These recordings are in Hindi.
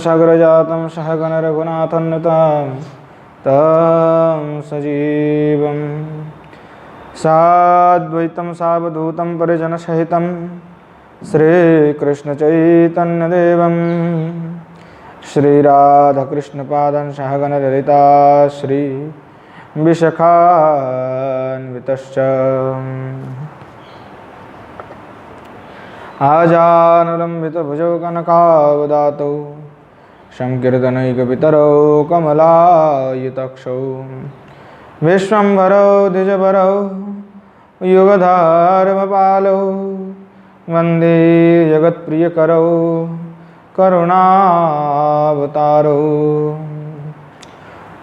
सागरजातं सहगण रघुनाथन्वितं तं सजीवं साद्वैतं सावधूतं परिजनसहितं श्रीकृष्णचैतन्यदेवं श्रीराधाकृष्णपादं सहगण ललिता श्री विशाखान्वितश्च आजानुलम्बितभुजौ कनकावदातौ संकीर्तनैकपितरौ कमलायताक्षौ विश्वम्भरौ द्विजभरौ युगधर्मपालौ वन्दे जगत्प्रियकरौ करुणावतारौ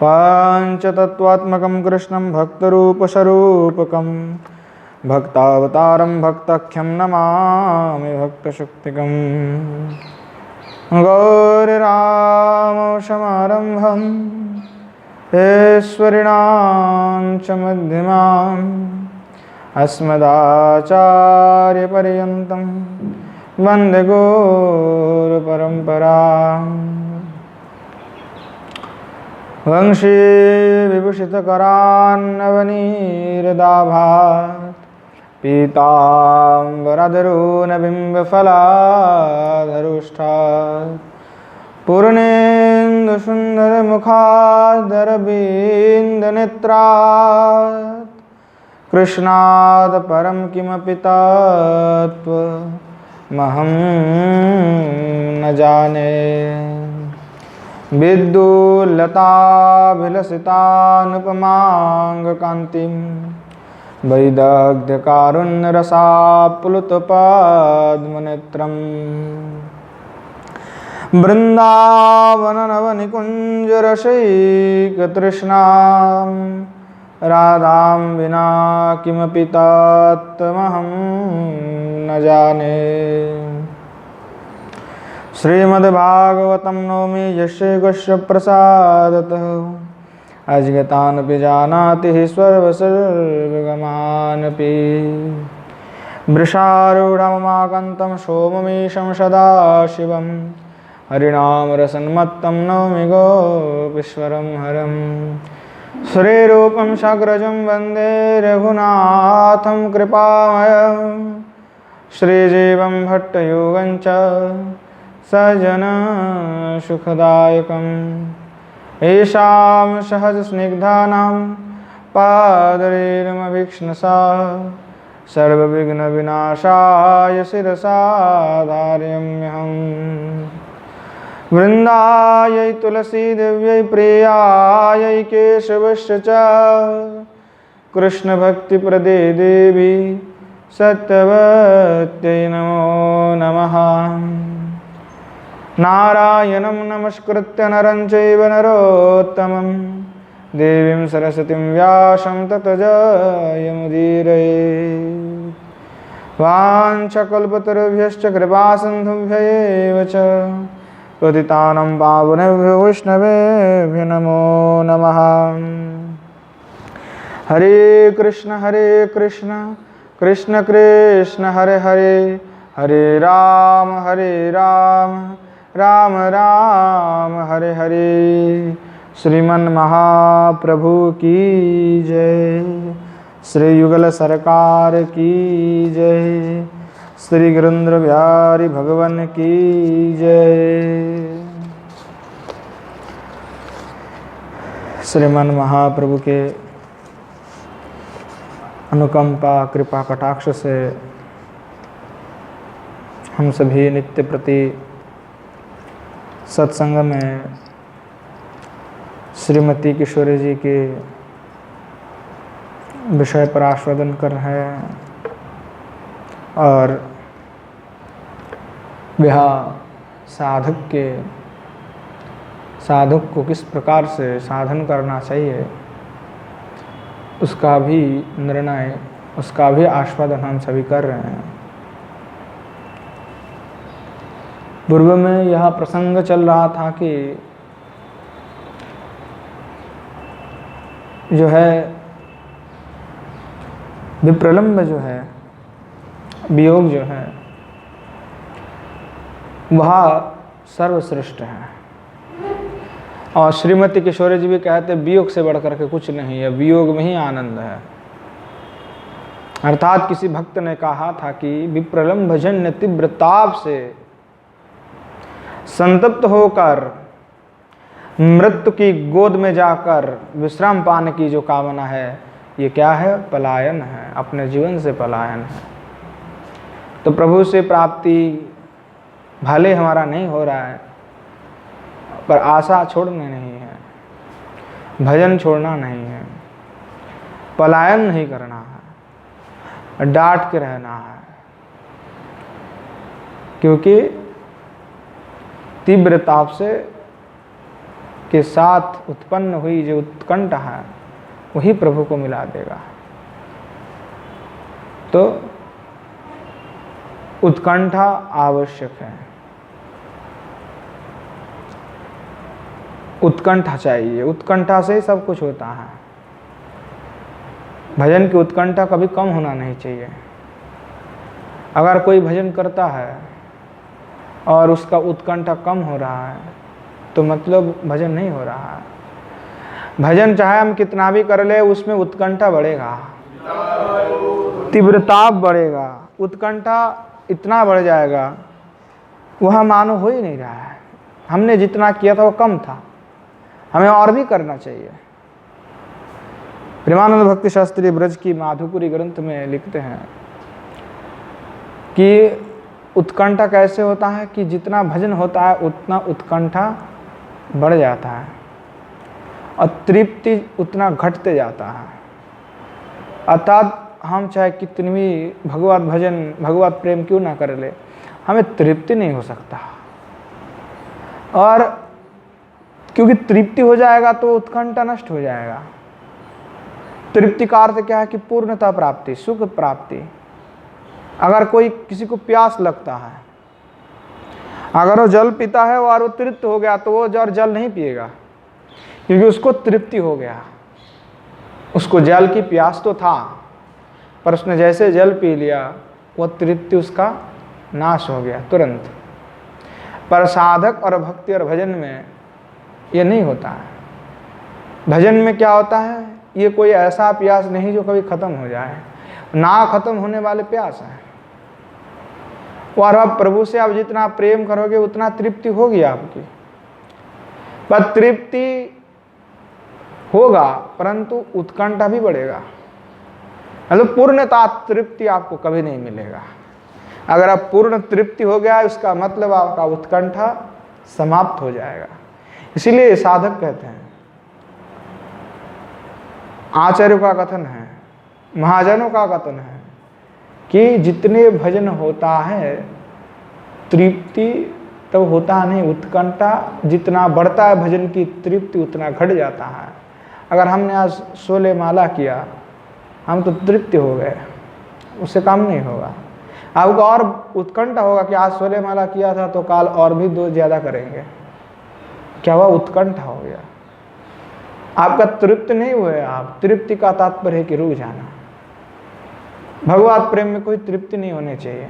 पञ्चतत्त्वात्मकं कृष्णं भक्तरूपस्वरूपकं भक्तावतारं भक्ताख्यं नमामि भक्तशक्तिकं गौररामसमारम्भं ईश्वरीणां च मध्यमाम् अस्मदाचार्यपर्यन्तं वन्दे गुरुपरम्पराम् वंशी विभूषितकरान्नवनीरदाभात् पीताम्बरधरोनबिम्बफलाधरुष्ठात् पूर्णेन्दुसुन्दरमुखादरविन्दनेत्रात् कृष्णात् परं किमपि तत्त्वमहं न जाने विद्युल्लताभिलसितानुपमाङ्गकान्तिं वैदग्ध्यकारुण्यरसाप्लुतपद्मनेत्रम् बृन्दावननवनिकुञ्जरसैकतृष्णां राधां विना किमपि तत्त्वमहं न जाने श्रीमद्भागवतं नौमि यस्य गोष्ठप्रसादतः अजिगतानपि जानाति सर्वगमानपि वृषारूढममाकन्तं सोममीशं सदाशिवं हरिनामरसन्मत्तं नौमि गोपीश्वरं हरं श्रीरूपं साग्रजं वन्दे रघुनाथं कृपामयं श्रीजीवं भट्टयोगं च सजना सुखदायकम् येषां सहजस्निग्धानां पादरेणुमभीक्ष्णसा सर्वविघ्नविनाशाय शिरसा धारयाम्यहम् वृन्दायै तुलसीदेव्यै प्रियायै केशवस्य च कृष्णभक्तिप्रदे देवी सत्यवत्यै नमो नमः नारायणं नमस्कृत्य नरं चैव नरोत्तमं देवीं सरस्वतीं व्यासं ततो जयमुदीरये वाञ्छकल्पतरुभ्यश्च कृपासिन्धुभ्यैव च पतितानां पावनेभ्यो वैष्णवेभ्यो नमो नमः हरे कृष्ण कृष्ण कृष्ण हरे हरे हरे राम राम राम हरे हरे श्रीमन महाप्रभु की जय श्री युगल सरकार की जय श्री गिरिंद्र बिहारी भगवान की जय। श्रीमन महाप्रभु के अनुकंपा कृपा कटाक्ष से हम सभी नित्य प्रति सत्संग में श्रीमती किशोरी जी के विषय पर आस्वादन कर रहे हैं और वह साधक को किस प्रकार से साधन करना चाहिए उसका भी निर्णय, उसका भी आस्वादन हम सभी कर रहे हैं। पूर्व में यह प्रसंग चल रहा था कि जो है विप्रलंब जो है वियोग जो है वह सर्वश्रेष्ठ है। और श्रीमती किशोरी जी भी कहते हैं वियोग से बढ़कर के कुछ नहीं है, वियोग में ही आनंद है। अर्थात किसी भक्त ने कहा था कि विप्रलंब भजन तीव्र ताप से संतप्त होकर मृत्यु की गोद में जाकर विश्राम पाने की जो कामना है, ये क्या है? पलायन है, अपने जीवन से पलायन है। तो प्रभु से प्राप्ति भले हमारा नहीं हो रहा है, पर आशा छोड़नी नहीं है, भजन छोड़ना नहीं है, पलायन नहीं करना है, डांट के रहना है। क्योंकि तीव्र ताप से के साथ उत्पन्न हुई जो उत्कंठा है वही प्रभु को मिला देगा। तो उत्कंठा आवश्यक है, उत्कंठा चाहिए, उत्कंठा से ही सब कुछ होता है। भजन की उत्कंठा कभी कम होना नहीं चाहिए। अगर कोई भजन करता है और उसका उत्कंठा कम हो रहा है तो मतलब भजन नहीं हो रहा है। भजन चाहे हम कितना भी कर ले, उसमें उत्कंठा बढ़ेगा, तीव्रता बढ़ेगा, उत्कंठा इतना बढ़ जाएगा वह मानो हो ही नहीं रहा है। हमने जितना किया था वो कम था, हमें और भी करना चाहिए। प्रेमानंद भक्ति शास्त्री ब्रज की माधुपुरी ग्रंथ में लिखते हैं कि उत्कंठा कैसे होता है कि जितना भजन होता है उतना उत्कंठा बढ़ जाता है और तृप्ति उतना घटते जाता है। अर्थात हम चाहे कितनी भी भगवत भजन भगवत प्रेम क्यों ना कर ले, हमें तृप्ति नहीं हो सकता। और क्योंकि तृप्ति हो जाएगा तो उत्कंठा नष्ट हो जाएगा। तृप्ति का अर्थ क्या है कि पूर्णता प्राप्ति, सुख प्राप्ति। अगर कोई किसी को प्यास लगता है, अगर वो जल पीता है और वो तृप्त हो गया तो वो जल नहीं पिएगा, क्योंकि उसको तृप्ति हो गया। उसको जल की प्यास तो था, पर उसने जैसे जल पी लिया वो तृप्ति उसका नाश हो गया तुरंत। पर साधक और भक्ति और भजन में ये नहीं होता है। भजन में क्या होता है, ये कोई ऐसा प्यास नहीं जो कभी खत्म हो जाए, ना खत्म होने वाले प्यास है। और अब प्रभु से आप जितना प्रेम करोगे उतना तृप्ति होगी आपकी। पर तृप्ति होगा परंतु उत्कंठा भी बढ़ेगा। मतलब पूर्णता तृप्ति आपको कभी नहीं मिलेगा। अगर आप पूर्ण तृप्ति हो गया उसका मतलब आपका उत्कंठा समाप्त हो जाएगा। इसीलिए साधक कहते हैं, आचार्यों का कथन है, महाजनों का कथन है कि जितने भजन होता है तृप्ति तो होता नहीं, उत्कंठा जितना बढ़ता है भजन की तृप्ति उतना घट जाता है। अगर हमने आज 16 माला किया, हम तो तृप्ति हो गए, उससे काम नहीं होगा। आपको और उत्कंठा होगा कि आज 16 माला किया था तो काल और भी 2 ज़्यादा करेंगे। क्या हुआ? उत्कंठा हो गया। आपका तृप्त नहीं हुए। आप तृप्ति का तात्पर्य है कि रुक जाना। भगवत प्रेम में कोई तृप्ति नहीं होनी चाहिए,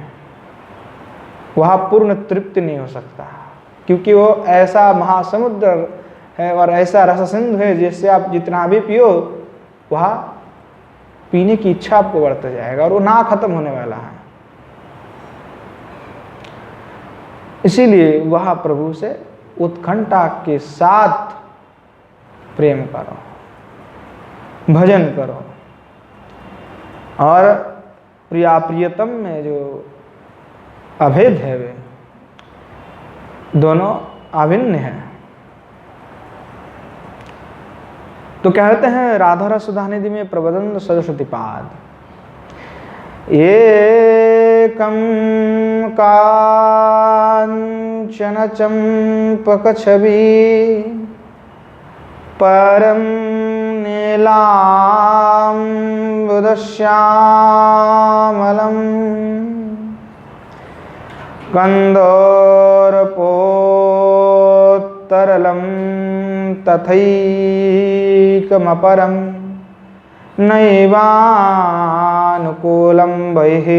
वहाँ पूर्ण तृप्ति नहीं हो सकता, क्योंकि वो ऐसा महासमुद्र है और ऐसा रस सिंधु है जिससे आप जितना भी पियो वहाँ पीने की इच्छा आपको बढ़ता जाएगा और वो ना खत्म होने वाला है। इसीलिए वह प्रभु से उत्कंठा के साथ प्रेम करो, भजन करो। और प्रिया प्रियतम में जो अभेद है वे दोनों अभिन्न हैं। तो कहते हैं राधा रस सुधानिधि में प्रबंध सरस्वती पाद, एकं कांचन चंपक छवि परम नीलाम्बुदश्यामलम् कंदोरपोत्तरलं तथैकमपरं नैवानुकूलं बहिः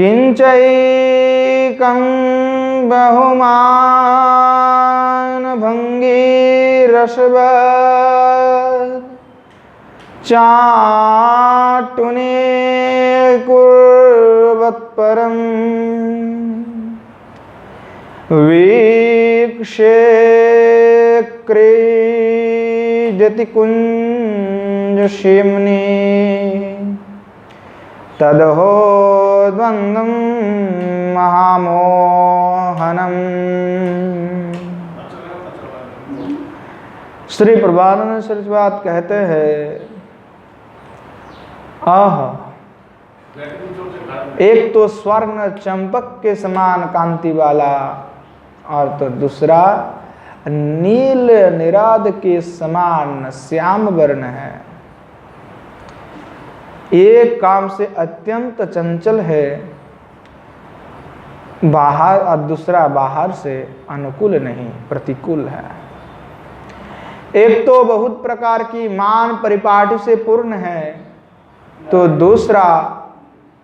किंचैकं बहुमान भंगीरसवत् चाटुने कुर्वत्परम् वीक्षे क्रीडति कुञ्जशिम्नि तदहोद्वन्द्वं महामोहनम्। श्री प्रभुपाद सरस्वती कहते हैं, एक तो स्वर्ण चंपक के समान कांति वाला और तो दूसरा नील निराद के समान श्याम वर्ण है। एक काम से अत्यंत चंचल है बाहर और दूसरा बाहर से अनुकूल नहीं, प्रतिकूल है। एक तो बहुत प्रकार की मान परिपाटी से पूर्ण है, तो दूसरा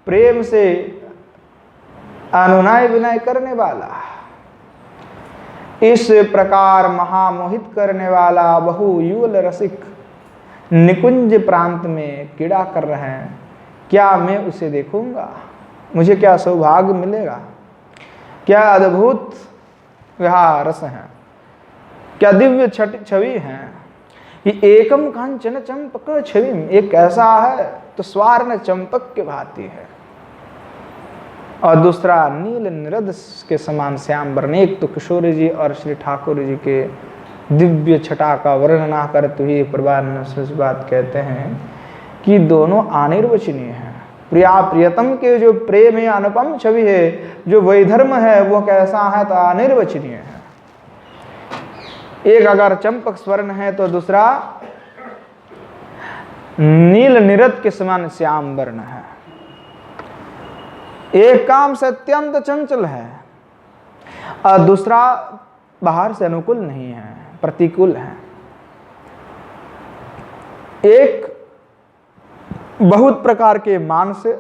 प्रेम से अनुनय विनय करने वाला। इस प्रकार महामोहित करने वाला बहु युगल रसिक निकुंज प्रांत में क्रीड़ा कर रहे हैं। क्या मैं उसे देखूंगा? मुझे क्या सौभाग्य मिलेगा? क्या अद्भुत वह रस है, क्या दिव्य छवि है। कि एकम कांचन चंपक छवि, एक ऐसा है तो स्वर्ण चंपक के भांति है और दूसरा नील निरद के समान श्याम वर्ण। एक तो किशोरी जी और श्री ठाकुर जी के दिव्य छटा का वर्णना करते हुए प्रभुपाद सरस्वती कहते हैं कि दोनों अनिर्वचनीय हैं। प्रिया प्रियतम के जो प्रेम है, अनुपम छवि है, जो वैधर्म है, वो कैसा है तो अनिर्वचनीय है। एक अगर चंपक स्वर्ण है तो दूसरा नील निरद के समान श्याम वर्ण है। एक काम से अत्यंत चंचल है और दूसरा बाहर से अनुकूल नहीं है, प्रतिकूल है। एक बहुत प्रकार के मान से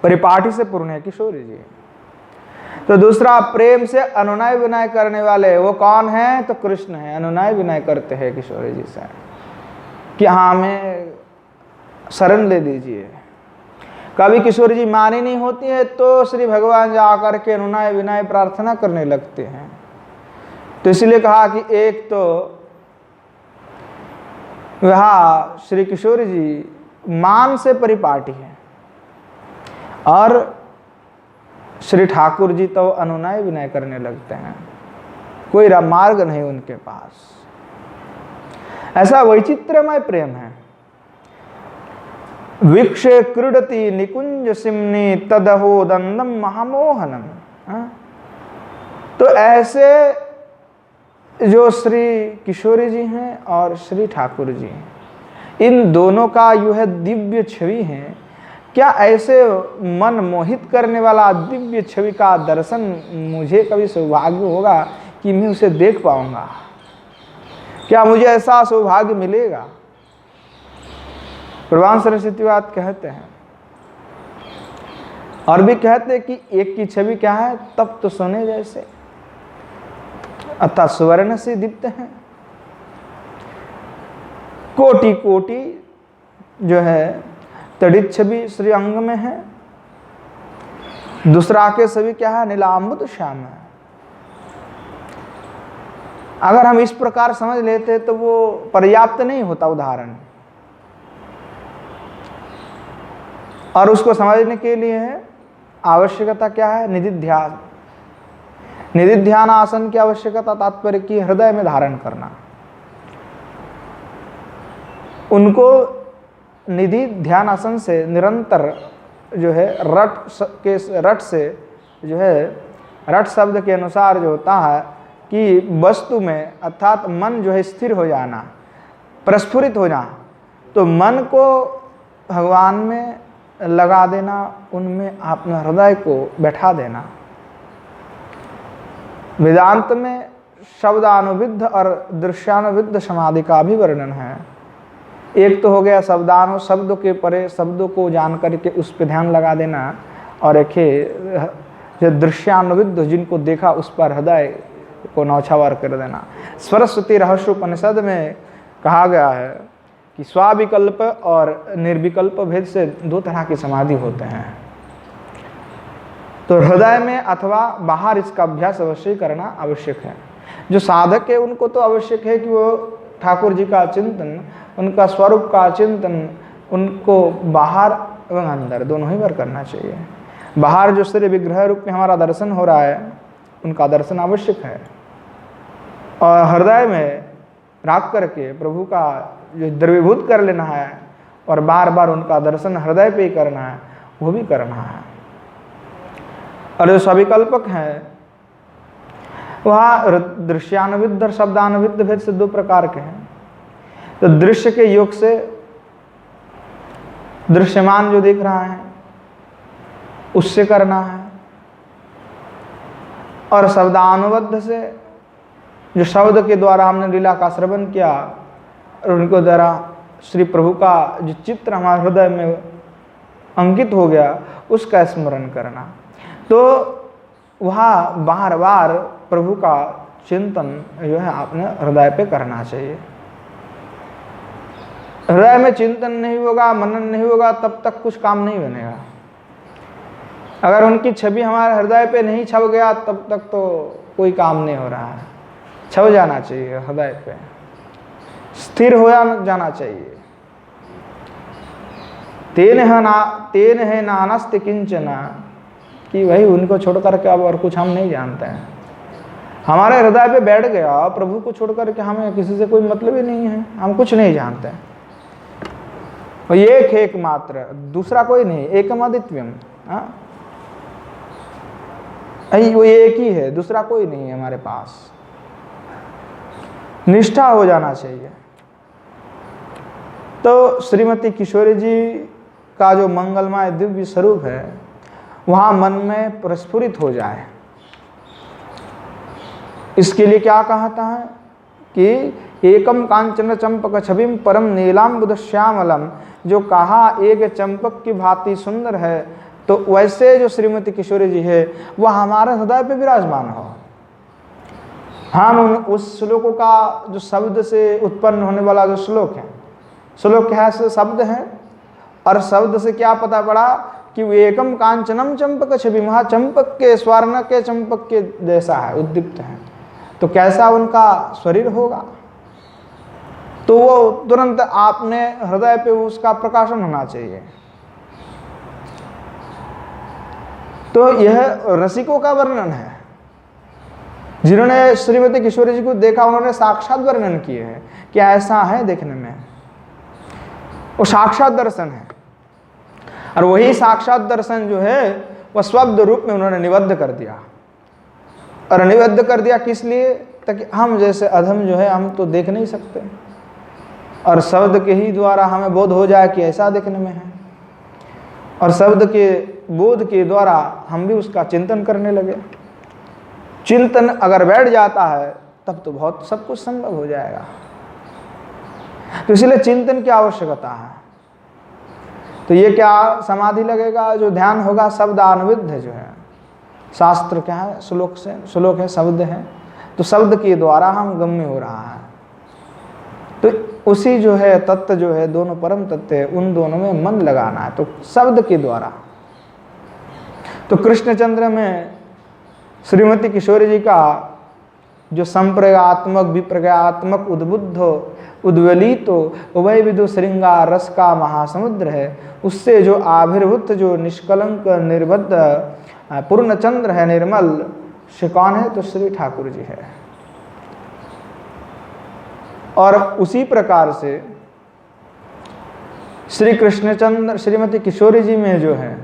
परिपाटी से पूर्ण है किशोरी जी, तो दूसरा प्रेम से अनुनय विनय करने वाले वो कौन है तो कृष्ण है। अनुनय विनय करते हैं किशोरी जी से कि हाँ हमें शरण ले दीजिए। कभी किशोरी जी मानी नहीं होती है तो श्री भगवान जाकर के अनुनय विनय प्रार्थना करने लगते हैं। तो इसलिए कहा कि एक तो वह श्री किशोरी जी मान से परिपाटी है और श्री ठाकुर जी तो अनुनय विनय करने लगते हैं, कोई मार्ग नहीं उनके पास। ऐसा वैचित्र्यमय प्रेम है। विक्षे क्रीडति निकुंज सिम्नि तदहो दंदम महामोहनम। तो ऐसे जो श्री किशोरी जी हैं और श्री ठाकुर जी, इन दोनों का जो है दिव्य छवि है। क्या ऐसे मन मोहित करने वाला दिव्य छवि का दर्शन मुझे कभी सौभाग्य होगा कि मैं उसे देख पाऊंगा? क्या मुझे ऐसा सौभाग्य मिलेगा? प्रभुपाद सरस्वती बात कहते हैं और भी कहते हैं कि एक की छवि क्या है, तब तो सोने जैसे अतः स्वर्ण से दीप्त हैं। कोटि कोटि जो है तड़ित छवि श्री अंग में है। दूसरा के छवि क्या है, नीलांबुद श्याम है। अगर हम इस प्रकार समझ लेते तो वो पर्याप्त नहीं होता उदाहरण, और उसको समझने के लिए आवश्यकता क्या है, निधिध्यान। निधिध्यान आसन की आवश्यकता तात्पर्य की हृदय में धारण करना। उनको निधि ध्यान आसन से निरंतर जो है रट से जो है रट शब्द के अनुसार जो होता है कि वस्तु में अर्थात मन जो है स्थिर हो जाना, प्रस्फुरित हो जाना, तो मन को भगवान में लगा देना, उनमें अपने हृदय को बैठा देना। वेदांत में शब्दानुविद्ध और दृश्यानुविद्ध समाधि का भी वर्णन है। एक तो हो गया शब्दानु, शब्द के परे शब्दों को जान करके उस पर ध्यान लगा देना, और एक है जो दृश्यानुविद, जिनको देखा उस पर हृदय को नौछावर कर देना। सरस्वती रहस्य उपनिषद में कहा गया है कि स्वाविकल्प और निर्विकल्प भेद से दो तरह की समाधि होते हैं। तो हृदय में अथवा बाहर इसका अभ्यास अवश्य करना आवश्यक है। जो साधक है उनको तो आवश्यक है कि वो ठाकुर जी का चिंतन, उनका स्वरूप का चिंतन उनको बाहर एवं अंदर दोनों ही बार करना चाहिए। बाहर जो श्री विग्रह रूप में हमारा दर्शन हो रहा है उनका दर्शन आवश्यक है, और हृदय में राख करके प्रभु का जो द्रवीभूत कर लेना है और बार बार उनका दर्शन हृदय पे ही करना है, वो भी करना है। और जो सविकल्पक है वह दृश्यानुविद और शब्दानुविद भेद से दो प्रकार के हैं। तो दृश्य के योग से दृश्यमान जो दिख रहा है उससे करना है, और शब्दानुबद्ध से जो शब्द के द्वारा हमने लीला का श्रवण किया और उनको द्वारा श्री प्रभु का जो चित्र हमारे हृदय में अंकित हो गया उसका स्मरण करना। तो वहाँ बार बार प्रभु का चिंतन जो है आपने हृदय पे करना चाहिए। हृदय में चिंतन नहीं होगा, मनन नहीं होगा, तब तक कुछ काम नहीं बनेगा। अगर उनकी छवि हमारे हृदय पे नहीं छप गया तब तक तो कोई काम नहीं हो रहा है। छप जाना चाहिए हृदय पे, स्थिर हो जाना चाहिए। तेन है नानस्त किंचना, कि वही उनको छोड़ करके अब और कुछ हम नहीं जानते हैं। हमारे हृदय पे बैठ गया प्रभु को छोड़ करके हमें किसी से कोई मतलब ही नहीं है, हम कुछ नहीं जानते हैं। और एक है एकमात्र, दूसरा कोई नहीं, एकम अद्वितीयम, वो एक ही है, दूसरा कोई नहीं है हमारे पास। निष्ठा हो जाना चाहिए। तो श्रीमती किशोरी जी का जो मंगलमय दिव्य स्वरूप है वहाँ मन में प्रस्फुरित हो जाए, इसके लिए क्या कहता है कि एकम कांचन चंपक छविम परम नीलांबुद श्यामलम, जो कहा एक चंपक की भांति सुंदर है, तो वैसे जो श्रीमती किशोरी जी है वह हमारे हृदय पे विराजमान हो। हम उस श्लोकों का जो शब्द से उत्पन्न होने वाला जो श्लोक है, श्लोक क्या है, शब्द है, और शब्द से क्या पता पड़ा कि वो एकम कांचनम चंपक छवि, वहाँ चंपक के, स्वर्ण के चंपक के जैसा है, उद्दीप्त है। तो कैसा उनका शरीर होगा, तो वो तुरंत आपने हृदय पे उसका प्रकाशन होना चाहिए। तो यह रसिकों का वर्णन है। जिन्होंने श्रीमती किशोरी जी को देखा उन्होंने साक्षात वर्णन किए हैं कि ऐसा है देखने में, वो साक्षात दर्शन है। और वही साक्षात दर्शन जो है वह शब्द रूप में उन्होंने निबद्ध कर दिया। और निबद्ध कर दिया किस लिए, ताकि हम जैसे अधम जो है हम तो देख नहीं सकते, और शब्द के ही द्वारा हमें बोध हो जाए कि ऐसा देखने में है, और शब्द के बोध के द्वारा हम भी उसका चिंतन करने लगे। चिंतन अगर बैठ जाता है तब तो बहुत सब कुछ संभव हो जाएगा। तो इसलिए चिंतन की आवश्यकता है। तो ये क्या समाधि लगेगा, जो ध्यान होगा शब्दानुविद्ध जो है, शास्त्र क्या है, श्लोक से, श्लोक है, शब्द है, तो शब्द के द्वारा हम गम्य हो रहा है। तो उसी जो है तत्व जो है, दोनों परम तत्व है, उन दोनों में मन लगाना है, तो शब्द के द्वारा। तो कृष्णचंद्र में श्रीमती किशोरी जी का जो संप्रज्ञात्मक विप्रज्ञात्मक उद्बुद्ध उद्वेलित उभय विदु श्रृंगार रस का महासमुद्र है, उससे जो आविर्भूत जो निष्कलंक निर्बद्ध पूर्णचंद्र है, निर्मल, से कौन है, तो श्री ठाकुर जी है। और उसी प्रकार से श्री कृष्णचंद्र श्रीमती किशोरी जी में जो है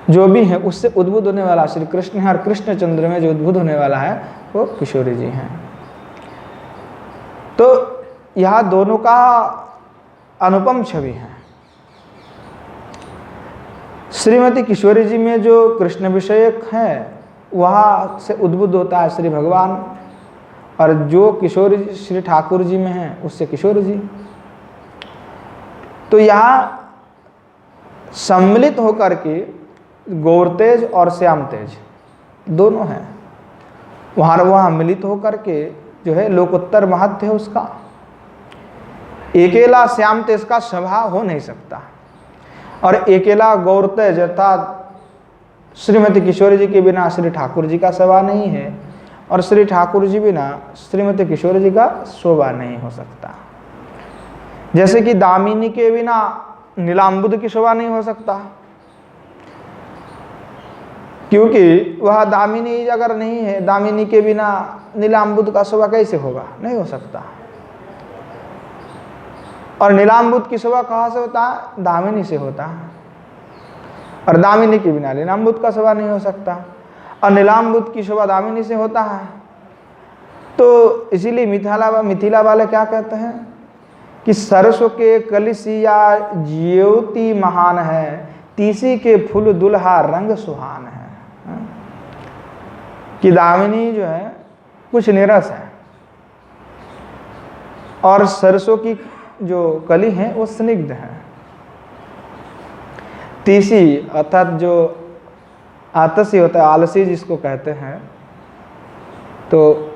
जो भी है उससे उद्भुत होने वाला श्री कृष्ण है, और कृष्णचंद्र में जो उद्भुत होने वाला है वो किशोरी जी हैं। तो यह दोनों का अनुपम छवि है। श्रीमती किशोरी जी में जो कृष्ण विषयक है वहाँ से उद्भुत होता है श्री भगवान, और जो किशोरी जी श्री ठाकुर जी में है उससे किशोर जी। तो यहाँ सम्मिलित होकर के गौर तेज और श्याम तेज दोनों हैं, वहाँ मिलित होकर के जो है लोकोत्तर महत्व है उसका। अकेला श्याम तेज का स्वभाव हो नहीं सकता, और अकेला गौर तेज अर्थात श्रीमती किशोरी जी के बिना श्री ठाकुर जी का शोभा नहीं है, और श्री ठाकुर जी बिना श्रीमती किशोरी जी का शोभा नहीं हो सकता। जैसे कि दामिनी के बिना नीलांबुद की शोभा नहीं हो सकता, क्योंकि वह दामिनी अगर नहीं है, दामिनी के बिना नीलांबुद का शोभा कैसे होगा, नहीं हो सकता। और नीलांबुद की शोभा कहाँ से होता है, दामिनी से होता है, और दामिनी के बिना नीलांबुद का शोभा नहीं हो सकता, और नीलांबुद की शोभा दामिनी से होता है। तो इसीलिए मिथिला वाले क्या कहते हैं कि सरसों के कलिसिया ज्योति महान है, तीसी के फूल दुल्हा रंग सुहान है। कि दामिनी जो है कुछ निरस है, और सरसों की जो कली है वो स्निग्ध है। तीसी अर्थात जो आतसी होता है, आलसी जिसको कहते हैं, तो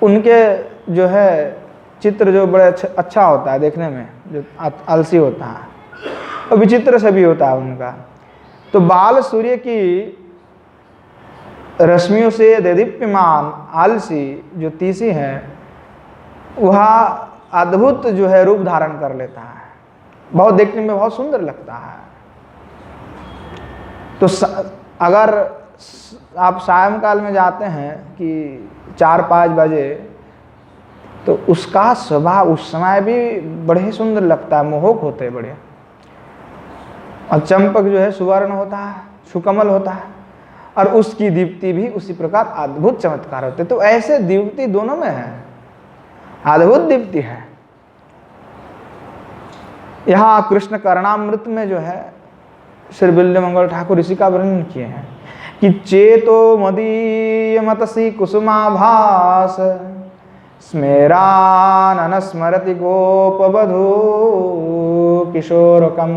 उनके जो है चित्र जो बड़े अच्छा होता है देखने में, जो आलसी होता है और विचित्र से भी होता है उनका। तो बाल सूर्य की रश्मियों से देदीप्यमान आलसी जो तीसी है वह अद्भुत जो है रूप धारण कर लेता है, बहुत देखने में बहुत सुंदर लगता है। तो अगर आप सायंकाल में जाते हैं कि 4-5 बजे, तो उसका स्वभाव उस समय भी बड़े ही सुंदर लगता है, मोहक होते हैं बड़े। और चंपक जो है सुवर्ण होता है, सुकमल होता है, और उसकी दीप्ति भी उसी प्रकार अद्भुत चमत्कार होते। तो ऐसे दीप्ति दोनों में है, अद्भुत दीप्ति है। यहाँ कृष्ण करणामृत में जो है श्री बिल्वमंगल ठाकुर इसी का वर्णन किए हैं कि चेतो मदीय मतसी कुसुमाभास स्मेरानन स्मरति गोपवधू किशोरकम।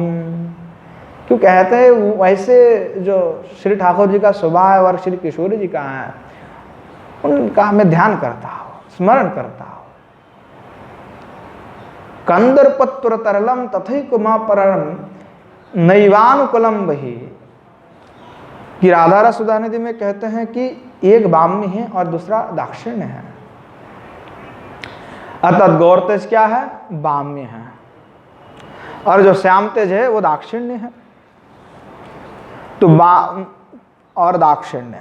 क्यों कहते हैं वैसे जो श्री ठाकुर जी का स्वभाव है और श्री किशोरी जी का है, उनका मैं ध्यान करता हूँ, स्मरण करता हूँ। कंदर्पत्वर तरलम तथैकुमा परम नैवानुकुलम बही। कि राधा रस सुधानिधि में कहते हैं कि एक बाम्य है और दूसरा दाक्षिण्य है, अर्थात गौर तेज क्या है, बाम्य है, और जो श्याम तेज है वो दाक्षिण्य है। तो बाम और दाक्षिण्य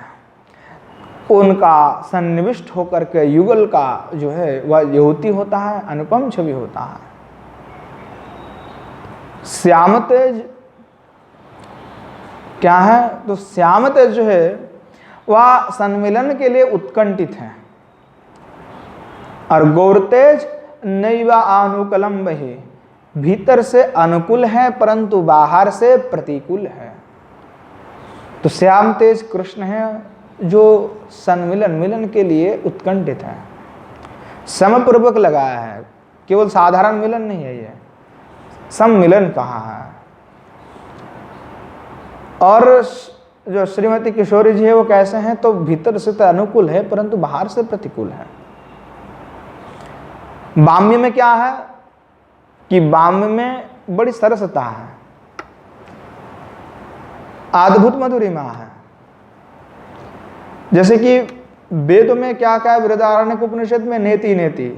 उनका सन्निविष्ट होकर के युगल का जो है वह युवती होता है, अनुपम छवि होता है। श्याम तेज क्या है, तो श्याम तेज जो है वह सम्मिलन के लिए उत्कंठित है, और गौर तेज नैवा अनुकलम बही, भीतर से अनुकूल है परंतु बाहर से प्रतिकूल है। तो श्याम तेज कृष्ण है जो सम्मिलन मिलन के लिए उत्कंठित है, समपूर्वक लगाया है, केवल साधारण मिलन नहीं है, ये सम्मिलन कहा है। और जो श्रीमती किशोरी जी है वो कैसे हैं, तो भीतर से तो अनुकूल है परंतु बाहर से प्रतिकूल है। बाम्य में क्या है कि बाम्य में बड़ी सरसता है, अद्भुत मधुरिमा है। जैसे कि वेद में क्या क्या है, बृहदारण्यक उपनिषद में नेति नेति,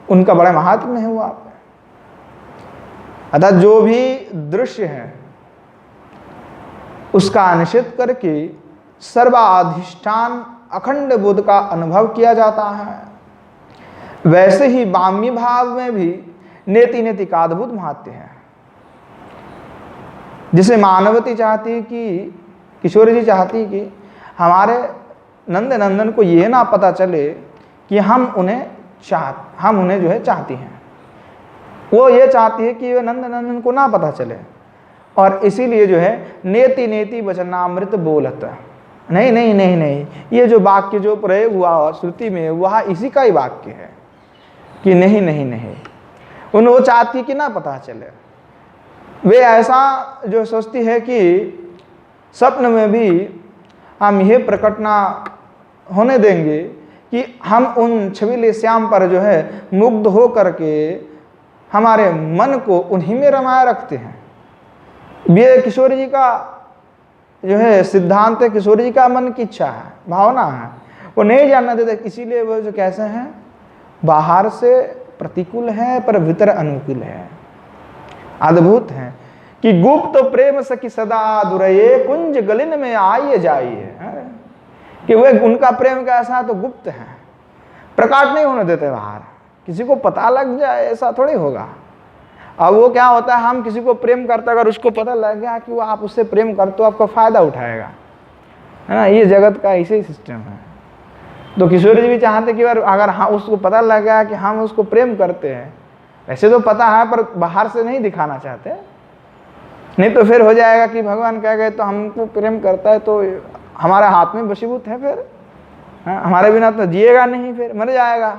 उनका बड़ा महात्म्य है वो आप। अर्थात जो भी दृश्य है उसका निषेध करके सर्वाधिष्ठान अखंड बोध का अनुभव किया जाता है। वैसे ही बाम्य भाव में भी नेति नेति का अद्भुत महत्व है। जिसे मानवती चाहती है कि किशोरी जी चाहती कि हमारे नंद नंदन को ये ना पता चले कि हम उन्हें जो है चाहती हैं, वो ये चाहती है कि वे नंद नंदन को ना पता चले, और इसीलिए जो है नेति नेति वचनामृत बोलत। नहीं नहीं नहीं नहीं, ये जो वाक्य जो प्रयोग हुआ श्रुति में वह इसी का ही वाक्य है कि नहीं नहीं नहीं, उन्हें वो चाहती कि ना पता चले। वे ऐसा जो सोचती है कि स्वप्न में भी हम यह प्रकट ना होने देंगे कि हम उन छबीले श्याम पर जो है मुग्ध हो करके हमारे मन को उन्हीं में रमाया रखते हैं। ये किशोर जी का जो है सिद्धांत है, किशोर जी का मन की इच्छा है, भावना है, वो नहीं जानना देते। इसीलिए वो जो कैसे हैं, बाहर से प्रतिकूल है पर भीतर अनुकूल है, अद्भुत है कि गुप्त प्रेम सखी सदा दुरये कुंज गलिन में आइए जाइए, कि वे उनका प्रेम कैसा है तो गुप्त है, प्रकाट नहीं होने देते बाहर, किसी को पता लग जाए ऐसा थोड़ी होगा। अब वो क्या होता है, हम किसी को प्रेम करते अगर उसको पता लग गया कि वो आप उससे प्रेम करते हो आपका फायदा उठाएगा, है ना, ये जगत का ऐसे ही सिस्टम है। तो किशोर जी भी चाहते कि अगर हाँ उसको पता लग गया कि हम उसको प्रेम करते हैं, वैसे तो पता है पर बाहर से नहीं दिखाना चाहते, नहीं तो फिर हो जाएगा कि भगवान कह गए तो हमको प्रेम करता है तो हमारे हाथ में वशीभूत है, फिर हमारे बिना तो जिएगा नहीं, फिर मर जाएगा,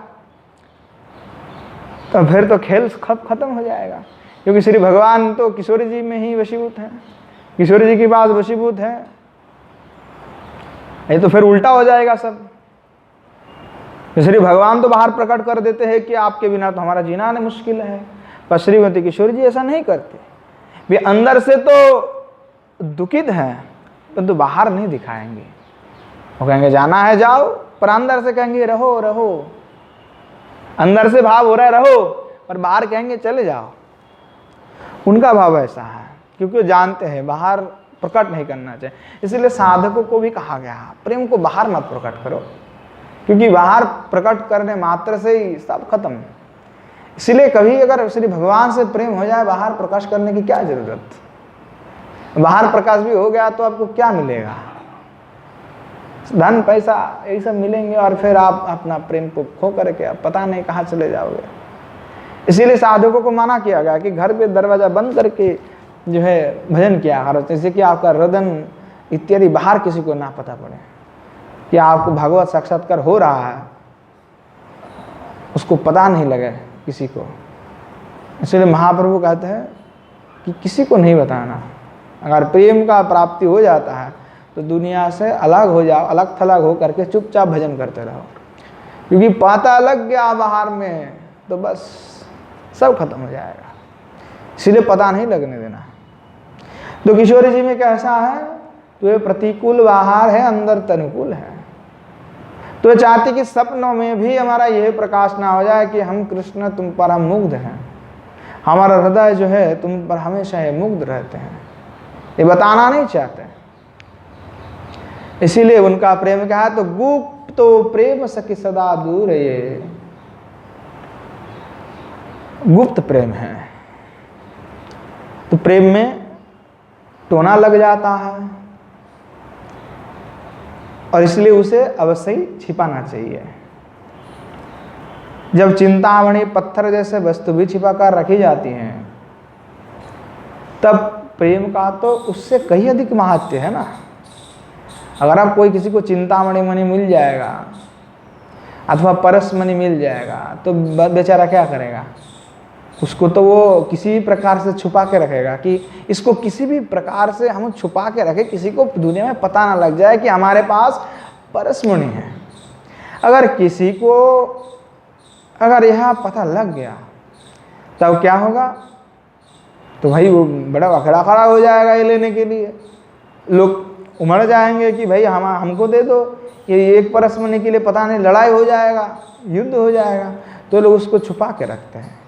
तो फिर तो खेल खत्म हो जाएगा। क्योंकि श्री भगवान तो किशोर जी में ही वशीभूत है, किशोर जी की बात वशीभूत है, ये तो फिर उल्टा हो जाएगा सब। श्री भगवान तो बाहर प्रकट कर देते हैं कि आपके बिना तो हमारा जीना नहीं मुश्किल है, पर श्रीमती किशोर जी ऐसा नहीं करते, वे अंदर से तो दुखित हैं परंतु बाहर नहीं दिखाएंगे। वो कहेंगे जाना है जाओ, पर अंदर से कहेंगे रहो रहो, अंदर से भाव हो रहा है रहो, पर बाहर कहेंगे चले जाओ। उनका भाव ऐसा है क्योंकि वो जानते हैं बाहर प्रकट नहीं करना चाहिए। इसलिए साधकों को भी कहा गया प्रेम को बाहर मत प्रकट करो, क्योंकि बाहर प्रकट करने मात्र से ही सब खत्म। इसलिए कभी अगर श्री भगवान से प्रेम हो जाए, बाहर प्रकाश करने की क्या जरूरत। बाहर प्रकाश भी हो गया तो आपको क्या मिलेगा, धन पैसा यही सब मिलेंगे, और फिर आप अपना प्रेम को खो करके आप पता नहीं कहाँ चले जाओगे। इसीलिए साधकों को मना किया गया कि घर पे दरवाजा बंद करके जो है भजन किया करो, जैसे कि आपका हृदय इत्यादि बाहर किसी को ना पता पड़े कि आपको भगवत साक्षात्कार हो रहा है, उसको पता नहीं लगे किसी को। इसलिए महाप्रभु कहते हैं कि किसी को नहीं बताना। अगर प्रेम का प्राप्ति हो जाता है तो दुनिया से अलग हो जाओ, अलग थलग हो करके चुपचाप भजन करते रहो, क्योंकि पता लग गया बाहर में तो बस सब खत्म हो जाएगा। इसलिए पता नहीं लगने देना। तो किशोर जी में कैसा है, तो ये प्रतिकूल बाहर है, अंदर तनुकूल है। तो ये चाहती कि सपनों में भी हमारा यह प्रकाश ना हो जाए कि हम कृष्ण तुम पर हम मुग्ध हैं, हमारा हृदय जो है तुम पर हमेशा ये मुग्ध रहते हैं, ये बताना नहीं चाहते। इसीलिए उनका प्रेम क्या है, तो गुप्त तो प्रेम सखी सदा दूर, ये गुप्त प्रेम है। तो प्रेम में टोना लग जाता है और इसलिए उसे अवश्य ही छिपाना चाहिए। जब चिंतामणि पत्थर जैसे वस्तु भी छिपा कर रखी जाती हैं, तब प्रेम का तो उससे कहीं अधिक महत्व है ना। अगर आप कोई किसी को चिंतामणि मणि मिल जाएगा अथवा परस मणि मिल जाएगा तो बेचारा क्या करेगा, उसको तो वो किसी प्रकार से छुपा के रखेगा कि इसको किसी भी प्रकार से हम छुपा के रखें, किसी को दुनिया में पता ना लग जाए कि हमारे पास परसमणि है। अगर किसी को अगर यह पता लग गया तब क्या होगा, तो भाई वो बड़ा अखड़ा खड़ा हो जाएगा ये लेने के लिए। लोग उमड़ जाएंगे कि भाई हमको दे दो, ये एक परसमणि के लिए पता नहीं लड़ाई हो जाएगा, युद्ध हो जाएगा। तो लोग उसको छुपा के रखते हैं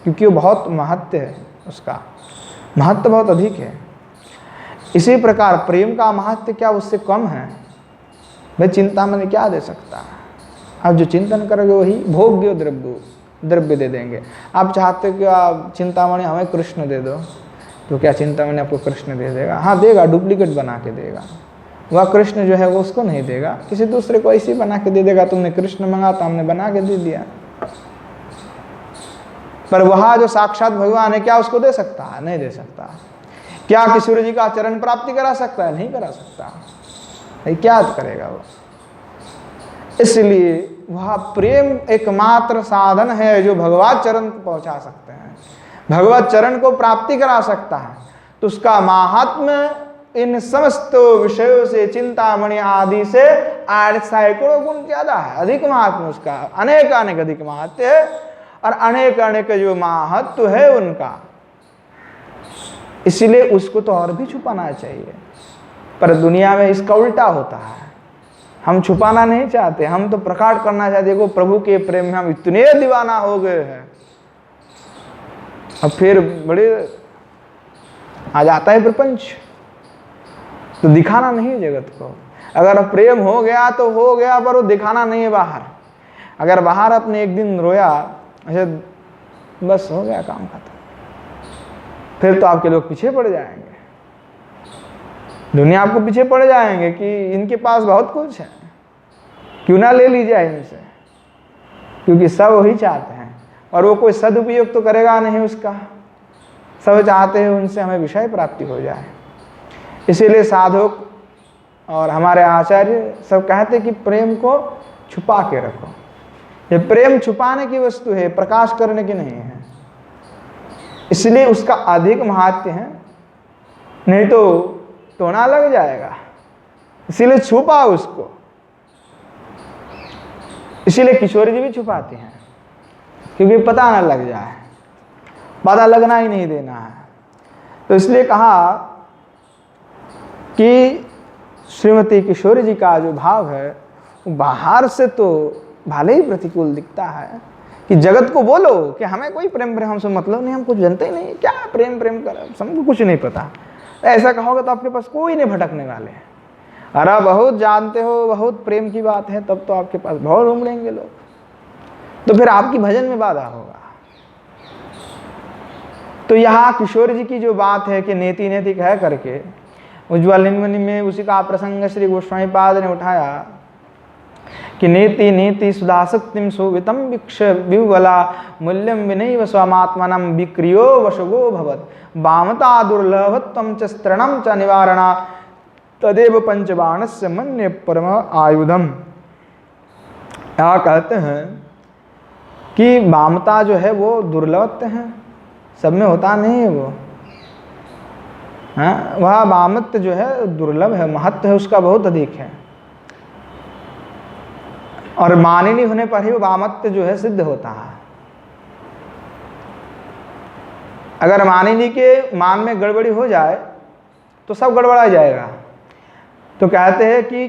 क्योंकि वो बहुत महत्व है, उसका महत्व बहुत अधिक है। इसी प्रकार प्रेम का महत्व क्या उससे कम है। भाई चिंतामणि क्या दे सकता है, आप जो चिंतन करोगे वही भोग्य द्रव्य दे देंगे। आप चाहते हो कि आप चिंतामणि हमें कृष्ण दे दो, तो क्या चिंतामणि आपको कृष्ण दे देगा? हाँ देगा, डुप्लीकेट बना के देगा। वह कृष्ण जो है वो उसको नहीं देगा, किसी दूसरे को ऐसे बना के दे देगा। तुमने कृष्ण मंगा तो हमने बना के दे दिया, पर वह जो साक्षात भगवान है क्या उसको दे सकता है? नहीं दे सकता। क्या किशोर जी का चरण प्राप्ति करा सकता है? नहीं करा सकता। क्या करेगा वो? इसलिए वह प्रेम एकमात्र साधन है जो भगवत चरण को पहुंचा सकते हैं, भगवत चरण को प्राप्ति करा सकता है। तो उसका महात्म्य इन समस्त विषयों से, चिंतामणि आदि से 8 सैकड़ों गुण ज्यादा है, अधिक महात्म उसका, अनेक अनेक अधिक महत्व है और अनेक अनेक जो महत्व है उनका। इसलिए उसको तो और भी छुपाना चाहिए, पर दुनिया में इसका उल्टा होता है। हम छुपाना नहीं चाहते, हम तो प्रकट करना चाहते। देखो प्रभु के प्रेम में हम इतने दीवाना हो गए हैं। अब फिर बड़े आ जाता है प्रपंच, तो दिखाना नहीं है जगत को। अगर प्रेम हो गया तो हो गया, पर वो दिखाना नहीं है बाहर। अगर बाहर अपने एक दिन रोया, अच्छा बस हो गया काम खत्म, फिर तो आपके लोग पीछे पड़ जाएंगे, दुनिया आपको पीछे पड़ जाएंगे कि इनके पास बहुत कुछ है, क्यों ना ले ली जाए इनसे, क्योंकि सब वही चाहते हैं और वो कोई सदुपयोग तो करेगा नहीं उसका। सब चाहते हैं उनसे हमें विषय प्राप्ति हो जाए। इसीलिए साधक और हमारे आचार्य सब कहते कि प्रेम को छुपा के रखो। ये प्रेम छुपाने की वस्तु है, प्रकाश करने की नहीं है। इसलिए उसका अधिक महत्व है, नहीं तो टोना लग जाएगा। इसीलिए छुपा उसको। इसीलिए किशोरी जी भी छुपाती हैं, क्योंकि पता ना लग जाए, पता लगना ही नहीं देना है। तो इसलिए कहा कि श्रीमती किशोरी जी का जो भाव है वो बाहर से तो भले ही प्रतिकूल दिखता है कि जगत को बोलो कि हमें कोई प्रेम प्रेम हमसे मतलब नहीं, हम कुछ जानते ही नहीं, क्या प्रेम प्रेम कर, हमको कुछ नहीं पता। ऐसा कहोगे तो आपके पास कोई नहीं भटकने वाले। अरे बहुत जानते हो, बहुत प्रेम की बात है, तब तो आपके पास बहुत उमड़ेंगे लोग, तो फिर आपकी भजन में बाधा होगा। तो यहाँ किशोर जी की जो बात है कि नेति नेति कह करके उज्ज्वल निम्न में उसी का प्रसंग श्री गोस्वामी पाद ने उठाया कि नेति नेति सुधाशक्तिम सुवितम वीक्ष विवला मूल्यम विनैव स्वात्मनम विक्रियो वशगो भवत वामता दुर्लभत्वम च स्तरणम च निवारणा तदेव पंचबाणस्य मन्य परम आयुधम। यहाँ कहते हैं कि वामता जो है वो दुर्लभत्व है, सब में होता नहीं है वो। हाँ, वह वामत्व जो है दुर्लभ है, महत्व है उसका बहुत अधिक है, और मानिनी होने पर ही वो वामत्व जो है सिद्ध होता है। अगर मानिनी के मान में गड़बड़ी हो जाए तो सब गड़बड़ा जाएगा। तो कहते हैं कि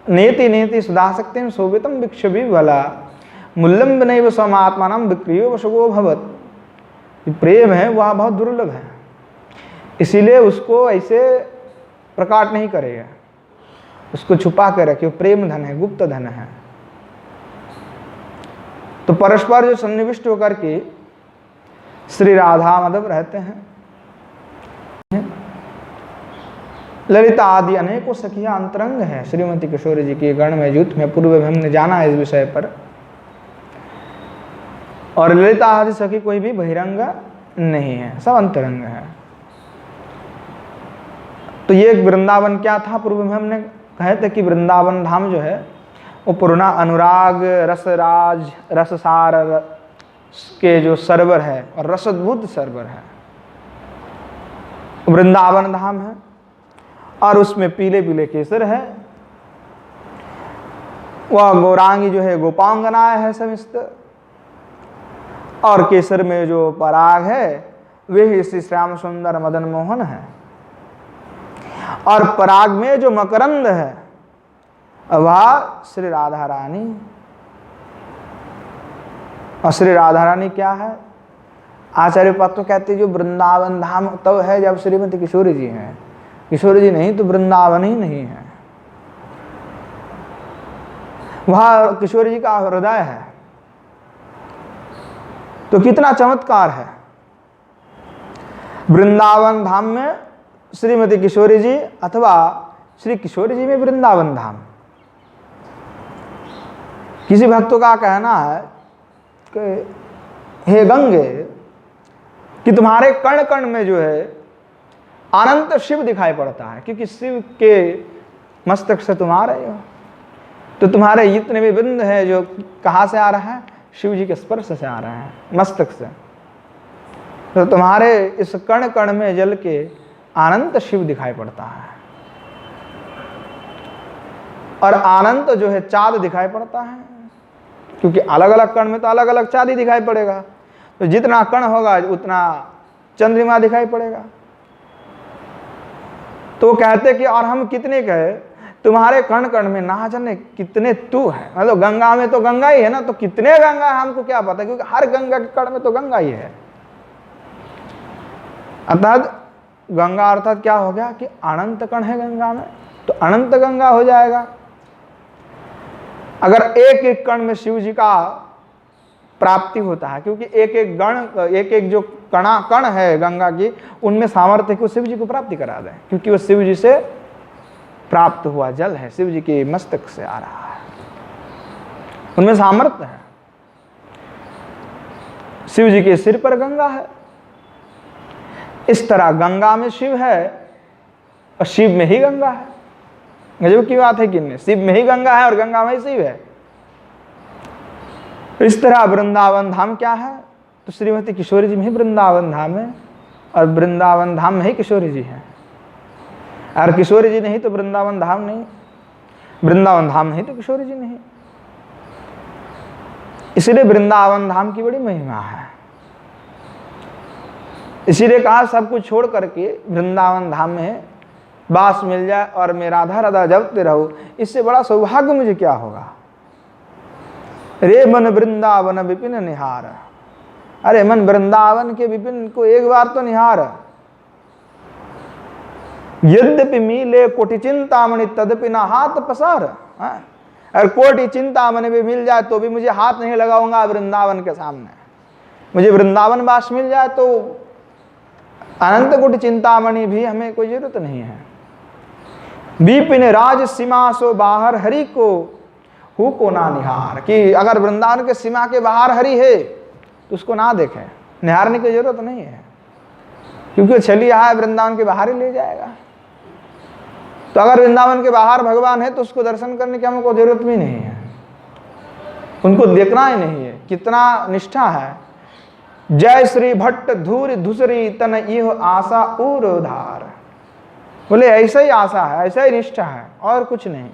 नेति नेति सुधाशक्तिम शोभितम वीक्ष विवला मूल्यम विनैव स्वात्मनम विक्रियो वशगो भवत। प्रेम है वह बहुत दुर्लभ है, इसीलिए उसको ऐसे प्रकट नहीं करेगा, उसको छुपा कर रखे। प्रेम धन है, गुप्त धन है। तो परस्पर जो सन्निविष्ट होकर के श्री राधा माधव रहते हैं, ललिता आदि अनेकों सखियां अंतरंग है श्रीमती किशोरी जी के गण में, युद्ध में पूर्व में हमने जाना है इस विषय पर। और ललिता आदि सखी कोई भी बहिरंग नहीं है, सब अंतरंग है। तो ये वृंदावन क्या था, पूर्व में हमने कहे थे कि वृंदावन धाम जो है वो पुराना अनुराग रसराज रससार के जो सरवर है और रसद्भुत सरवर है, वृंदावन धाम है। और उसमें पीले पीले केसर है, वह गौरांगी जो है गोपांगना है समिस्त, और केसर में जो पराग है वे ही श्री श्याम सुंदर मदन मोहन है, और पराग में जो मकरंद है वह श्री राधा रानी। और श्री राधा रानी क्या है, आचार्य पाद तो कहते जो वृंदावन धाम तब है जब श्रीमती किशोरी जी हैं, किशोरी जी नहीं तो वृंदावन ही नहीं है। वह किशोरी जी का हृदय है। तो कितना चमत्कार है, वृंदावन धाम में श्रीमती किशोरी जी अथवा श्री किशोरी जी में वृंदावन धाम। किसी भक्तों का कहना है कि हे गंगे कि तुम्हारे कण कण में जो है अनंत शिव दिखाई पड़ता है, क्योंकि शिव के मस्तक से तुम आ रहे हो, तो तुम्हारे जितने भी बिंद है जो कहाँ से आ रहा है, शिव जी के स्पर्श से आ रहे हैं, मस्तक से। तो तुम्हारे इस कण कण में जल के अनंत शिव दिखाई पड़ता है, और अनंत जो है चाँद दिखाई पड़ता है, क्योंकि अलग अलग कण में तो अलग अलग चाँद ही दिखाई पड़ेगा। तो जितना कण होगा उतना चंद्रमा दिखाई पड़ेगा। तो कहते कि और हम कितने कहे, तुम्हारे कण कण में ना जाने कितने तू है। मतलब गंगा में तो गंगा ही है ना, तो कितने गंगा है हमको क्या पता, क्योंकि हर गंगा के कण में तो गंगा ही है। अर्थात गंगा अर्थात क्या हो गया कि अनंत कण है गंगा में, तो अनंत गंगा हो जाएगा। अगर एक एक कण में शिव जी का प्राप्ति होता है, क्योंकि एक एक जो कण है गंगा की, उनमें सामर्थ्य को शिव जी को प्राप्ति करा दें, क्योंकि वो शिव जी से प्राप्त हुआ जल है, शिव जी के मस्तक से आ रहा है, उनमें सामर्थ्य है। शिव जी के सिर पर गंगा है, इस तरह गंगा में शिव है और शिव में ही गंगा है। गजब की बात है कि नहीं, शिव में ही गंगा है और गंगा में ही शिव है। इस तरह वृंदावन धाम क्या है, तो श्रीमती किशोरी जी में ही वृंदावन धाम है, और वृंदावन धाम में ही किशोरी जी हैं। और किशोरी जी नहीं तो वृंदावन धाम नहीं, वृंदावन धाम नहीं तो किशोरी जी नहीं। इसलिए वृंदावन धाम की बड़ी महिमा है। इसीलिए कहा सब कुछ छोड़ करके वृंदावन धाम में बास मिल जाए और मैं राधा राधा जपते रहो, इससे बड़ा सौभाग्य मुझे क्या होगा। रे मन वृंदावन विपिन निहार, अरे मन वृंदावन के विपिन को एक बार तो निहार। यद्यपि मिले कोटि चिंतामणि तदपि ना हाथ पसार। अगर कोटि चिंतामणि भी मिल जाए तो भी मुझे हाथ नहीं लगाऊंगा वृंदावन के सामने। मुझे वृंदावन वास मिल जाए तो अनंत कोटि चिंतामणि भी हमें कोई जरूरत नहीं है। विपिन राज सीमा सो बाहर हरि को हु को ना निहार, कि अगर वृंदावन के सीमा के बाहर हरि है तो उसको ना देखें, निहारने की जरूरत नहीं है, क्योंकि चली आया वृंदावन के बाहर ही ले जाएगा। तो अगर वृंदावन के बाहर भगवान है तो उसको दर्शन करने की हमको जरूरत भी नहीं है, उनको देखना ही नहीं है। कितना निष्ठा है। जय श्री भट्ट धूर धुसरी तन इह आशा उधार। बोले ऐसा ही आशा है, ऐसा ही निष्ठा है, और कुछ नहीं।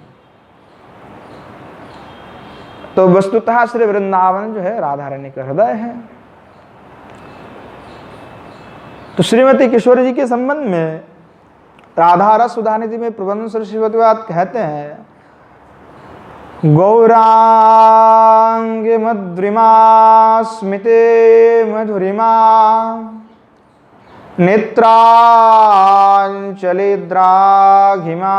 तो वस्तुतः श्री वृंदावन जो है राधा रानी का हृदय है। तो श्रीमती किशोरी जी के संबंध में राधा रस सुधानिधि में प्रबंध सरस्वतीवाद कहते हैं, गौरांग मद्रिमा स्मिते मधुरिमा नेत्रांचले द्राघिमा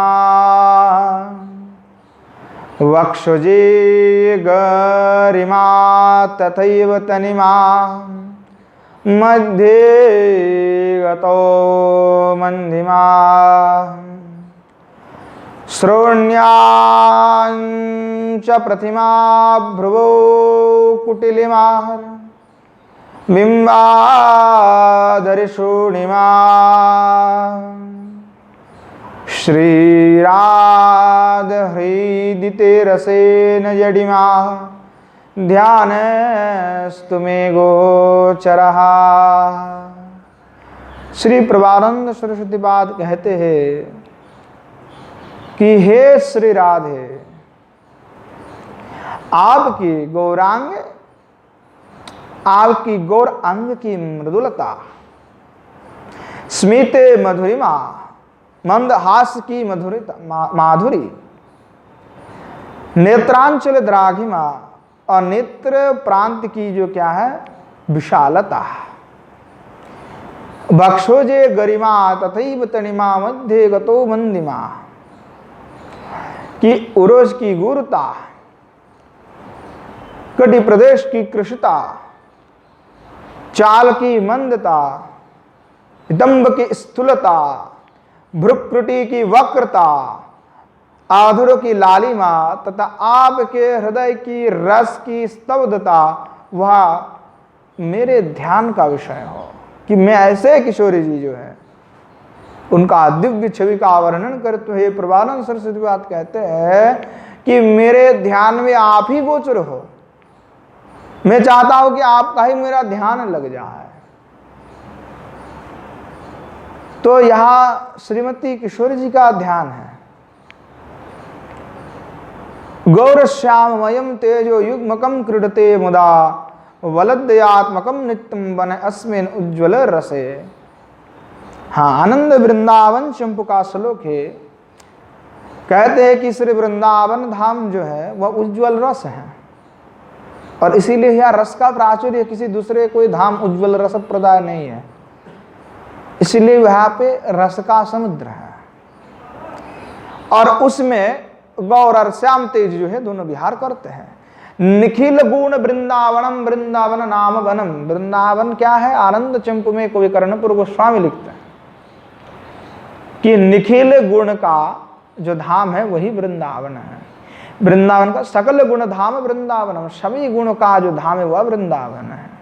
वक्षजे गरिमा तथैव तनिमा मध्ये गतो मंदिमा श्रोण्याञ्च प्रतिमा भ्रुवो कुटिलिमा बिम्बाधरिषूणिमा श्रीराध हृदिते रसेन जडिमा ध्यानस्तु मे गोचरः। श्री प्रभानंद सरस्वतीपाद कहते हैं कि हे श्री राधे, आपकी गौरांग, आपकी गौर अंग की मृदुलता, स्मिते मधुरिमा, मंदहास की माधुरी, नेत्रांचल द्राघिमा, और नेत्र प्रांत की जो क्या है विशालता, वक्षोजे गरिमा तथैव तनिमा मध्य गतो मंदिमा, कि उरोज की गुरुता, कटि प्रदेश की कृशता, चाल की मंदता, दंभ की स्थूलता, भ्रुकुटी की वक्रता, आधुर की लालिमा तथा आपके हृदय की रस की स्तब्धता, वह मेरे ध्यान का विषय हो। कि मैं ऐसे किशोरी जी जो है उनका दिव्य छवि का वर्णन करते हुए प्रभानंद सरस्वती बात कहते हैं कि मेरे ध्यान में आप ही गोचर हो। मैं चाहता हूं कि आपका ही मेरा ध्यान लग जाए। तो यहाँ श्रीमती किशोरी जी का ध्यान है। गौरश्याममयं तेजो युग्मकं क्रीडते मुदा वलद्यात्मकं नित्यं बन अस्मिन् उज्ज्वल रसे। हाँ, आनंद वृंदावन चंपू का श्लोक है। कहते हैं कि श्री वृंदावन धाम जो है वह उज्ज्वल रस है, और इसीलिए यह रस का प्राचुर्य किसी दूसरे कोई धाम उज्ज्वल रस प्रदाय नहीं है, इसीलिए वहां पे रस का समुद्र है। और उसमें गौर और श्याम तेज जो है दोनों विहार करते हैं। निखिल गुण वृंदावनम वृंदावन नाम वनम। वृंदावन क्या है? आनंद चंपू में कोई कर्णपुर गोस्वामी लिखते हैं कि निखिल गुण का जो धाम है वही वृंदावन है। वृंदावन का सकल गुण धाम वृंदावनम, सभी गुण का जो धाम है वह वृंदावन है।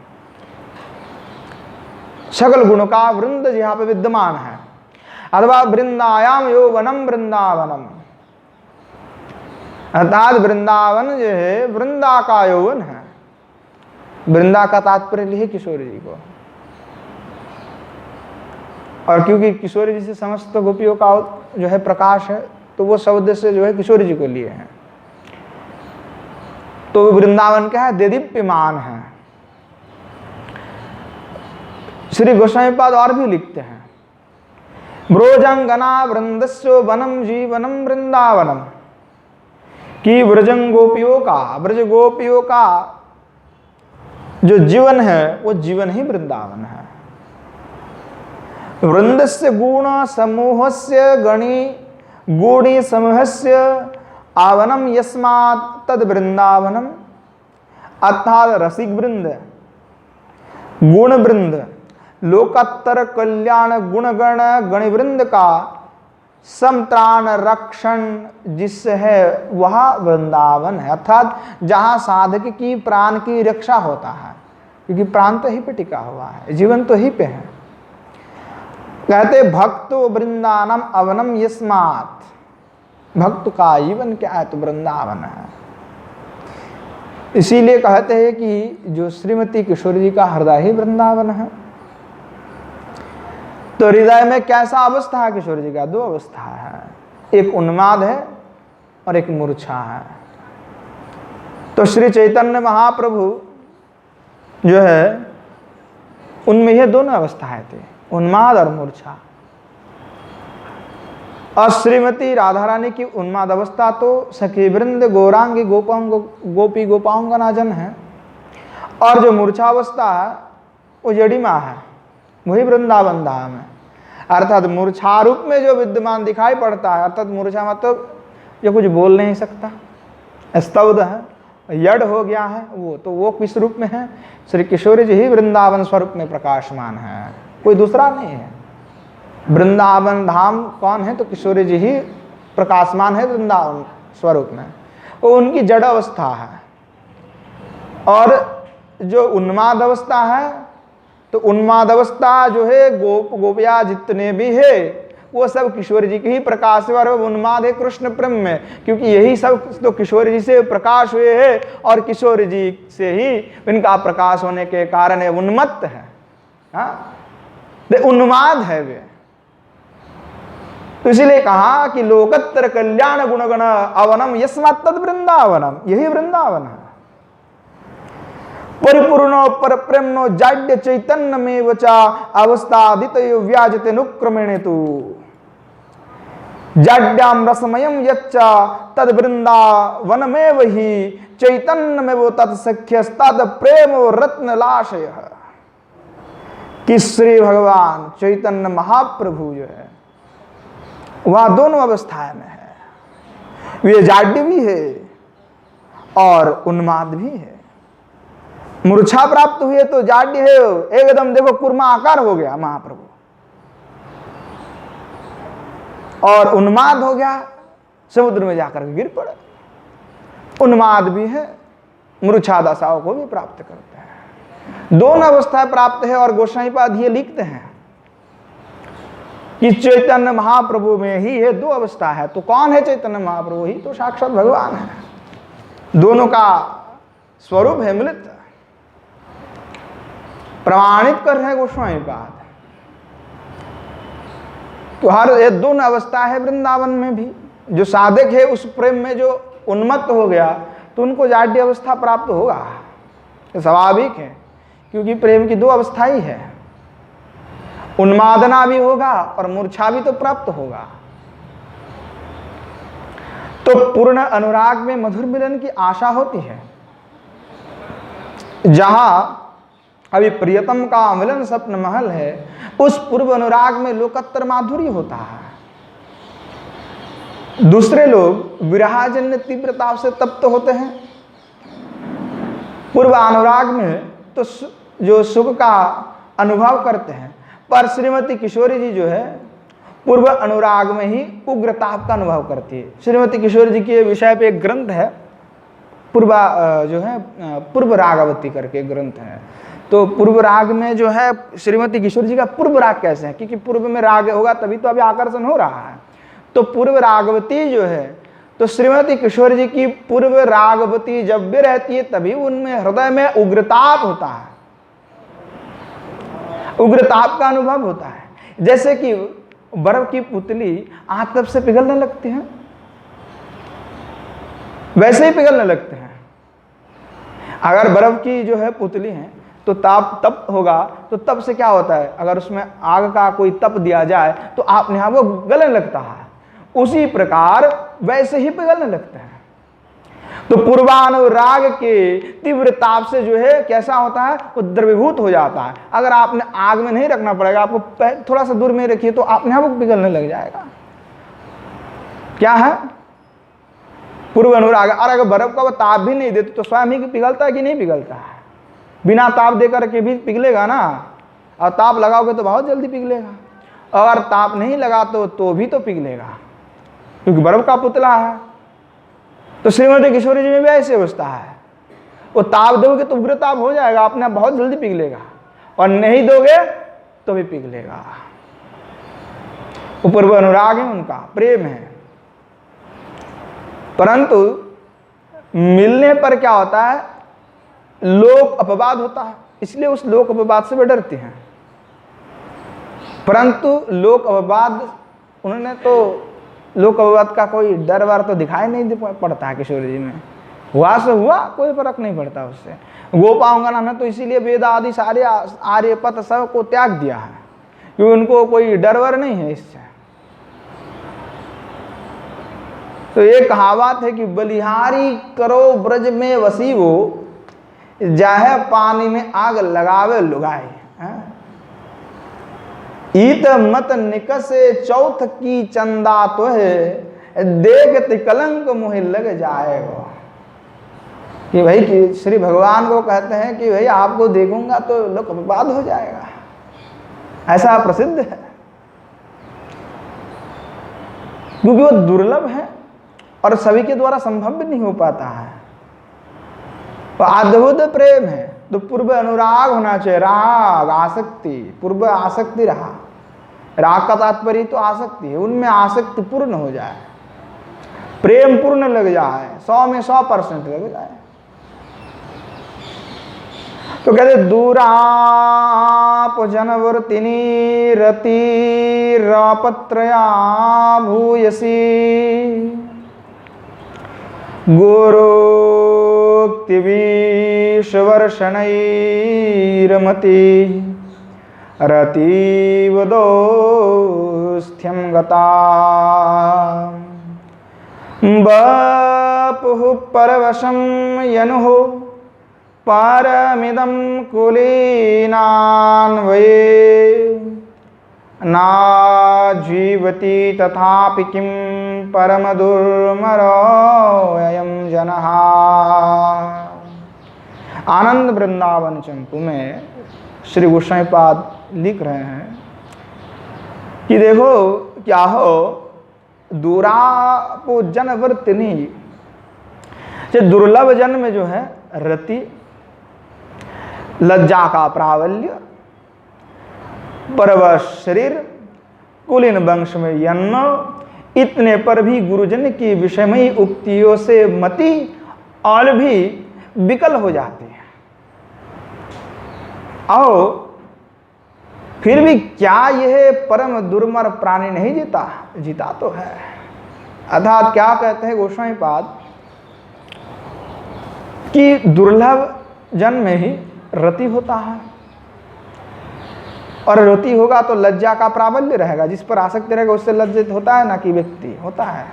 सकल गुण का वृंद जहां पे विद्यमान है, अथवा वृंदायाम यो वनम वृंदावनम, अर्थात वृंदावन जो है वृंदा का यौवन है। वृंदा का तात्पर्य लिखे किशोरी जी को, और क्योंकि किशोरी जी से समस्त गोपियों का जो है प्रकाश है, तो वो शब्द से जो है किशोरी जी को लिए हैं। तो वृंदावन क्या है? देदीप्यमान है। श्री गोस्वामी पाद और भी लिखते हैं, ब्रोजंगना वृंदस्यो वनम जीवनम वृंदावनम, कि ब्रजंग गोपियों का, ब्रज गोपियों का जो जीवन है वो जीवन ही वृंदावन है। वृंदस्य गुण समूहस्य गणी गुणी समूहस्य आवनम यस्मात् तद वृंदावनम, अर्थात रसिक वृंद, गुण वृंद, लोकोत्तर कल्याण गुणगण गणवृंद का समत्राण रक्षण जिससे है वह वृंदावन है। अर्थात जहां साधक की प्राण की रक्षा होता है, क्योंकि प्राण तो ही पे टिका हुआ है, जीवन तो ही पे है। कहते भक्तो वृंदावनम अवनम यस्मात्, भक्त का जीवन क्या है? तो वृंदावन है। इसीलिए कहते हैं कि जो श्रीमती किशोरी जी का हृदय ही वृंदावन है। तो हृदय में कैसा अवस्था है किशोर जी का? दो अवस्था है, एक उन्माद है और एक मूर्छा है। तो श्री चैतन्य महाप्रभु जो है उनमें ये दोनों अवस्थाएं थे, उन्माद और मूर्छा। और श्रीमती राधा रानी की उन्माद अवस्था तो सखी वृंद गौरांगी गोपी गोपांगनाजन है, और जो मूर्छा अवस्था है वो जड़िमा है, वही वृंदावन धाम है। अर्थात मूर्छा रूप में जो विद्यमान दिखाई पड़ता है, अर्थात मूर्छा मतलब जो कुछ बोल नहीं सकता, स्तब्ध है, यड हो गया है, वो किस रूप में है? श्री किशोरी जी ही वृंदावन स्वरूप में प्रकाशमान है, कोई दूसरा नहीं है। वृंदावन धाम कौन है? तो किशोरी जी ही प्रकाशमान है वृंदावन स्वरूप में, वो उनकी जड़ अवस्था है। और जो उन्माद अवस्था है, तो उन्माद अवस्था जो है गोपिया जितने भी है वो सब किशोरी जी के ही प्रकाश है, और उन्माद है कृष्ण प्रेम में, क्योंकि यही सब तो किशोरी जी से प्रकाश हुए हैं, और किशोरी जी से ही इनका प्रकाश होने के कारण है उन्मत्त है, उन्माद है वे। तो इसीलिए कहा कि लोकोत्तर कल्याण गुणगण अवनम यस्मात् तद वृंदावनम, यही वृंदावन है। परिपूर्णो पर प्रेमनो जाड्य चैतन्य में वचा अवस्थादित व्याजते अनुक्रमेणे तु जाड्याम रसमयम यच्चा तद वृंदावन में वही चैतन्य में वो तत्सख्यस्तद प्रेम रत्न लाशय। कि श्री भगवान चैतन्य महाप्रभु जो है वह दोनों अवस्थाएं में है, वे जाड्य भी है और उन्माद भी है। मूर्छा प्राप्त हुई है तो जाड्य है, एकदम देखो कुर्मा आकार हो गया महाप्रभु, और उन्माद हो गया, समुद्र में जाकर गिर पड़े। उन्माद भी है, मूर्छा दशाओं को भी प्राप्त करते हैं, दोनों अवस्थाएं प्राप्त है। और गोसाई पाद ये लिखते हैं कि चैतन्य महाप्रभु में ही है दो अवस्था है। तो कौन है चैतन्य महाप्रभु? ही तो साक्षात भगवान है, दोनों का स्वरूप है मिलित। प्रमाणित कर रहे हैं गोस्वामी पाद तो हर ये दोनों अवस्था है वृंदावन में भी। जो साधक है उस प्रेम में जो उन्मत्त हो गया तो उनको जाड्य अवस्था प्राप्त होगा, ये स्वाभाविक है, क्योंकि प्रेम की दो अवस्था ही है, उन्मादना भी होगा और मूर्छा भी तो प्राप्त होगा। तो पूर्ण अनुराग में मधुर मिलन की आशा होती है। जहां अभी प्रियतम का मिलन स्वप्न महल है, उस पूर्व अनुराग में लोकोत्तर माधुर्य होता है। दूसरे लोग विरहाजन्य तीव्रता से तप्त होते हैं। पूर्व अनुराग में तो जो सुख का अनुभव करते हैं, पर श्रीमती किशोरी जी जो है पूर्व अनुराग में ही उग्रताप का अनुभव करती है। श्रीमती किशोरी जी के विषय पे एक ग्रंथ है, पूर्व रागवती करके ग्रंथ है। तो पूर्व राग में जो है श्रीमती किशोरी जी का पूर्व राग कैसे है, क्योंकि पूर्व में राग होगा तभी तो अभी आकर्षण हो रहा है। तो पूर्व रागवती जो है, तो श्रीमती किशोरी जी की पूर्व रागवती जब भी रहती है तभी उनमें हृदय में उग्रताप होता है, उग्रताप का अनुभव होता है। जैसे कि बर्फ की पुतली आतप से पिघलने लगती है, वैसे ही पिघलने लगते हैं। अगर बर्फ की जो है पुतली है तो ताप तप होगा, तो तप से क्या होता है, अगर उसमें आग का कोई तप दिया जाए तो अपने आप वो गलने लगता है। उसी प्रकार वैसे ही पिघलने लगता है। तो पूर्वानुराग के तीव्र ताप से जो है कैसा होता है, वो द्रवीभूत हो जाता है। अगर आपने आग में नहीं रखना पड़ेगा, आपको थोड़ा सा दूर में रखिए तो अपने आप पिघलने लग जाएगा। क्या है पूर्व अनुराग। और अगर बर्फ का वो ताप भी नहीं देते तो स्वयं ही पिघलता है कि नहीं पिघलता है। बिना ताप देकर के भी पिघलेगा ना, और ताप लगाओगे तो बहुत जल्दी पिघलेगा। अगर ताप नहीं लगा तो भी तो पिघलेगा, क्योंकि बर्फ का पुतला है। तो श्रीमती किशोरी जी में भी ऐसी अवस्था है, वो ताप दोगे तो उग्र ताप हो जाएगा, अपने बहुत जल्दी पिघलेगा, और नहीं दोगे तो भी पिघलेगा। वो पूर्व अनुराग है, उनका प्रेम है। परंतु मिलने पर क्या होता है, लोक अपवाद होता है, इसलिए उस लोक अपवाद से वे डरते हैं। परंतु लोक अपवाद, उन्होंने तो लोक अपवाद का कोई डर वर तो दिखाई नहीं पड़ता है किशोरी जी में। हुआ से हुआ, कोई फर्क नहीं पड़ता उससे। गोपांगना ने तो इसीलिए वेद आदि सारे आर्यपत सब को त्याग दिया है, क्योंकि उनको कोई डर वर नहीं है इससे। तो एक कहावत है कि बलिहारी करो ब्रज में वसीबो, जाहे पानी में आग लगावे लुगाई। ईत मत निकसे चौथ की चंदा तो है, देखते कलंक मुहे लग जाएगा। कि भाई कि श्री भगवान को कहते हैं कि भाई आपको देखूंगा तो लोक अपवाद हो जाएगा, ऐसा प्रसिद्ध है। क्योंकि वो दुर्लभ है और सभी के द्वारा संभव भी नहीं हो पाता है। तो अद्भुत प्रेम है। तो पूर्व अनुराग होना चाहिए, राग आसक्ति, पूर्व आसक्ति रहा। राग का तात्पर्य तो आसक्ति है, उनमें आसक्ति पूर्ण हो जाए, प्रेम पूर्ण लग जाए, 100 में 100% लग जाए। तो कहते दूराप जनवर्तिनी रति रापत्रया भूयसी गोरोक्तिविषवर्षणैरमति रतिवदोस्थ्यं गता बपुः परवशं यनुः पारमिदं कुलीनान्वये नाजीवति तथापि किं परमदुर्मरोऽयं जनः। आनंद वृंदावन चंपू में श्री गोसाई पाद लिख रहे हैं कि देखो क्या हो, दूरापो जनवर्तिनी, दुर्लभ जन में जो है रति, लज्जा का प्राबल्य, परवश शरीर, कुलीन वंश में जन्म, इतने पर भी गुरुजन की विषयमयी उक्तियों से मति और भी विकल हो जाती है। आओ फिर भी क्या यह परम दुर्मर प्राणी नहीं जीता? जीता तो है। अर्थात क्या कहते हैं गोस्वामी पाद कि दुर्लभ जन्म में ही रति होता है, और रति होगा तो लज्जा का प्राबल्य रहेगा। जिस पर आसक्ति रहेगा उससे लज्जित होता है ना कि व्यक्ति होता है।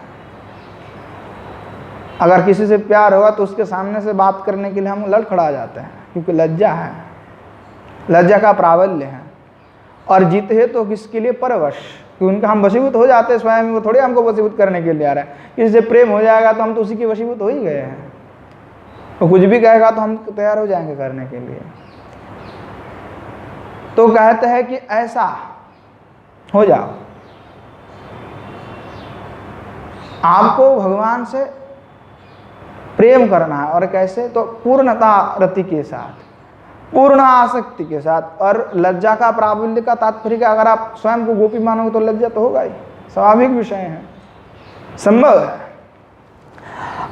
अगर किसी से प्यार होगा तो उसके सामने से बात करने के लिए हम लड़खड़ा जाते हैं, क्योंकि लज्जा है, लज्जा का प्राबल्य है। और जीत है तो किसके लिए? परवश, कि उनका हम वशीभूत हो जाते हैं स्वयं, वो थोड़े हमको वशीभूत करने के लिए आ रहा है। किसी से प्रेम हो जाएगा तो हम तो उसी की वशीभूत हो ही गए हैं। वो कुछ भी कहेगा तो हम तैयार हो जाएंगे करने के लिए। तो कहते हैं कि ऐसा हो जाओ, आपको भगवान से प्रेम करना है। और कैसे? तो पूर्णता रति के साथ, पूर्ण आसक्ति के साथ। और लज्जा का प्राबल्य का तात्पर्य का, अगर आप स्वयं को गोपी मानोगे तो लज्जा तो होगा ही, स्वाभाविक विषय है, संभव है।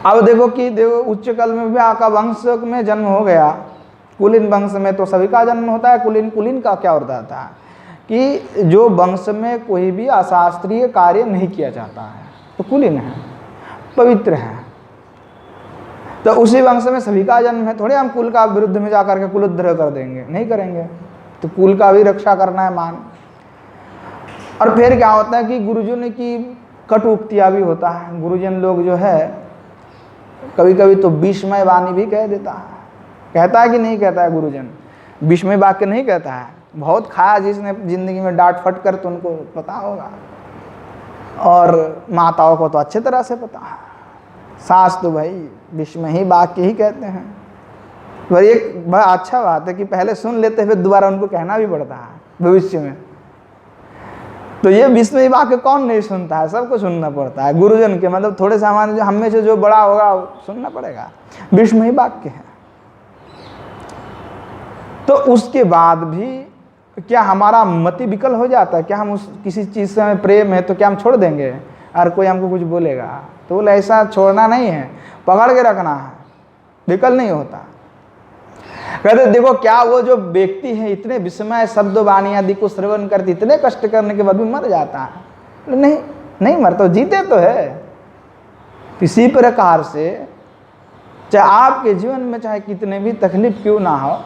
अब देखो कि देखो उच्च कल में भी आपका वंश में जन्म हो गया, कुलीन वंश में तो सभी का जन्म होता है। कुलीन का क्या होता था कि जो वंश में कोई भी अशास्त्रीय कार्य नहीं किया जाता है तो कुलीन है, पवित्र है। तो उसी वंश में सभी का जन्म है। थोड़े हम कुल का विरुद्ध में जाकर के कुलोद्धार कर देंगे, नहीं करेंगे। तो कुल का भी रक्षा करना है, मान। और फिर क्या होता है कि गुरुजन की कटुक्तियाँ भी होता है। गुरुजन लोग जो है कभी कभी तो विषमय वाणी भी कह देता है। कहता है कि नहीं कहता है गुरुजन? विषमय वाक्य नहीं कहता है। बहुत खाया जिसने जिंदगी में डांट फट कर, तो उनको पता होगा। और माताओं को तो अच्छे तरह से पता है। सास तो भाई विषमय ही वाक्य ही कहते हैं। पर एक बड़ा अच्छा बात है कि पहले सुन लेते फिर दोबारा उनको कहना भी पड़ता है भविष्य में। तो ये विषमय वाक्य कौन नहीं सुनता है? सबको सुनना पड़ता है। गुरुजन के मतलब थोड़े सामान्य जो हम में से जो बड़ा होगा सुनना पड़ेगा। विषमय वाक्य है। तो उसके बाद भी क्या हमारा मति विकल हो जाता है? क्या हम उस किसी चीज़ से हमें प्रेम है तो क्या हम छोड़ देंगे? और कोई हमको कुछ बोलेगा तो बोले ऐसा छोड़ना नहीं है, पकड़ के रखना है, विकल नहीं होता। कहते देखो क्या वो जो व्यक्ति है इतने विस्मय शब्द वाणी आदि को श्रवण करते, इतने कष्ट करने के बाद भी मर जाता है? नहीं, नहीं मरता, जीते तो है। किसी प्रकार से चाहे आपके जीवन में चाहे कितने भी तकलीफ क्यों ना हो,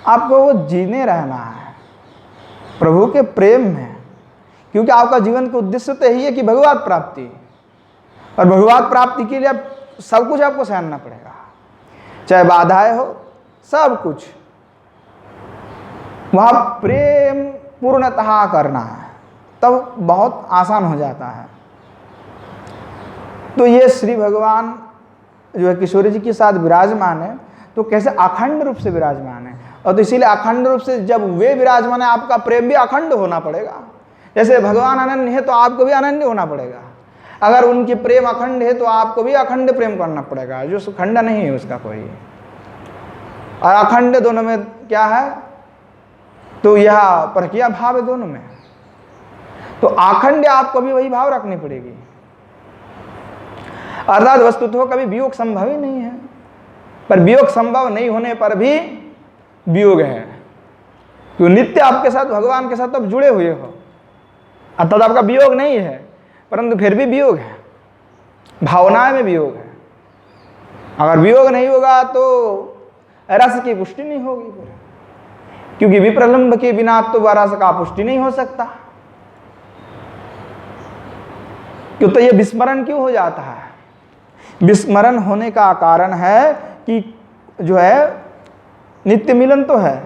आपको वो जीने रहना है प्रभु के प्रेम में। क्योंकि आपका जीवन का उद्देश्य तो यही है कि भगवत प्राप्ति, और भगवत प्राप्ति के लिए सब कुछ आपको सहना पड़ेगा, चाहे बाधाएं हो, सब कुछ। वह प्रेम पूर्णतः करना है, तब बहुत आसान हो जाता है। तो ये श्री भगवान जो है किशोरी जी के साथ विराजमान है, तो कैसे अखंड रूप से विराजमान है। और तो इसीलिए अखंड रूप से जब वे विराजमान है, आपका प्रेम भी अखंड होना पड़ेगा। जैसे भगवान अनन्य है तो आपको भी अनन्य होना पड़ेगा। अगर उनके प्रेम अखंड है तो आपको भी अखंड प्रेम करना पड़ेगा, जो खंड नहीं है उसका कोई। और अखंड दोनों में क्या है? तो यह परकीय भाव है दोनों में। तो अखंड आपको भी वही भाव रखनी पड़ेगी। अर्थात वस्तुतः कभी वियोग संभव ही नहीं है, पर वियोग संभव नहीं होने पर भी वियोग है। तो नित्य आपके साथ भगवान के साथ आप जुड़े हुए हो, अर्थात आपका वियोग नहीं है, परंतु फिर भी वियोग है, भावनाएं में वियोग है। अगर वियोग नहीं होगा तो रस की पुष्टि नहीं होगी फिर, क्योंकि विप्रलंब के बिना तो रस का पुष्टि नहीं हो सकता। क्यों? तो ये विस्मरण क्यों हो जाता है? विस्मरण होने का कारण है कि जो है नित्य मिलन तो है,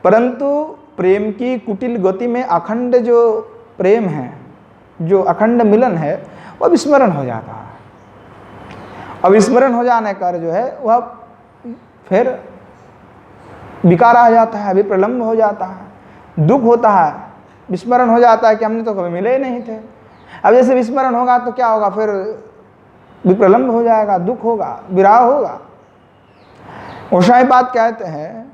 परंतु प्रेम की कुटिल गति में अखंड जो प्रेम है, जो अखंड मिलन है, वह विस्मरण हो जाता है। अब विस्मरण हो जाने का जो है वह फिर विकार आ जाता है, विप्रलंब हो जाता है, दुख होता है, विस्मरण हो जाता है कि हमने तो कभी मिले ही नहीं थे। अब जैसे विस्मरण होगा तो क्या होगा? फिर विप्रलंब हो जाएगा, दुख होगा, विराह होगा। गोसाई बात कहते हैं,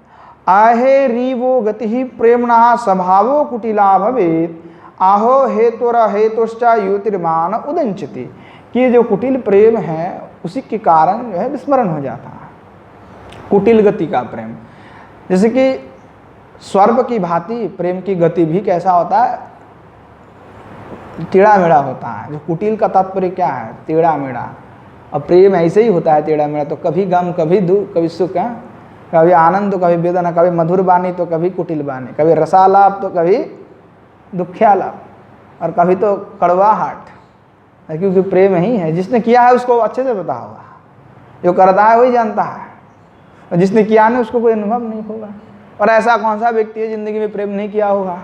आहे रीवो गति ही प्रेमणा स्वभावो कुटिला भवेत, आहो हेतुर हेतुश्चा युतिर्मान उदंचति। कि जो कुटिल प्रेम है उसी के कारण जो है विस्मरण हो जाता है, कुटिल गति का प्रेम। जैसे कि सर्प की भांति प्रेम की गति भी कैसा होता है, टेढ़ा मेढ़ा होता है। जो कुटिल का तात्पर्य क्या है, टेढ़ा मेढ़ा। और प्रेम ऐसे ही होता है टेढ़ा मेढ़ा, तो कभी गम कभी दुख, कभी सुख है, कभी आनंद तो कभी वेदना, कभी मधुर बानी तो कभी कुटिल बानी, कभी रसालाप तो कभी दुख्यालाप, और कभी तो कड़वाहट, क्योंकि प्रेम ही है। जिसने किया है उसको अच्छे से पता होगा, जो करता है वही जानता है, और जिसने किया नहीं उसको कोई अनुभव नहीं होगा। और ऐसा कौन सा व्यक्ति है जिंदगी में प्रेम नहीं किया होगा?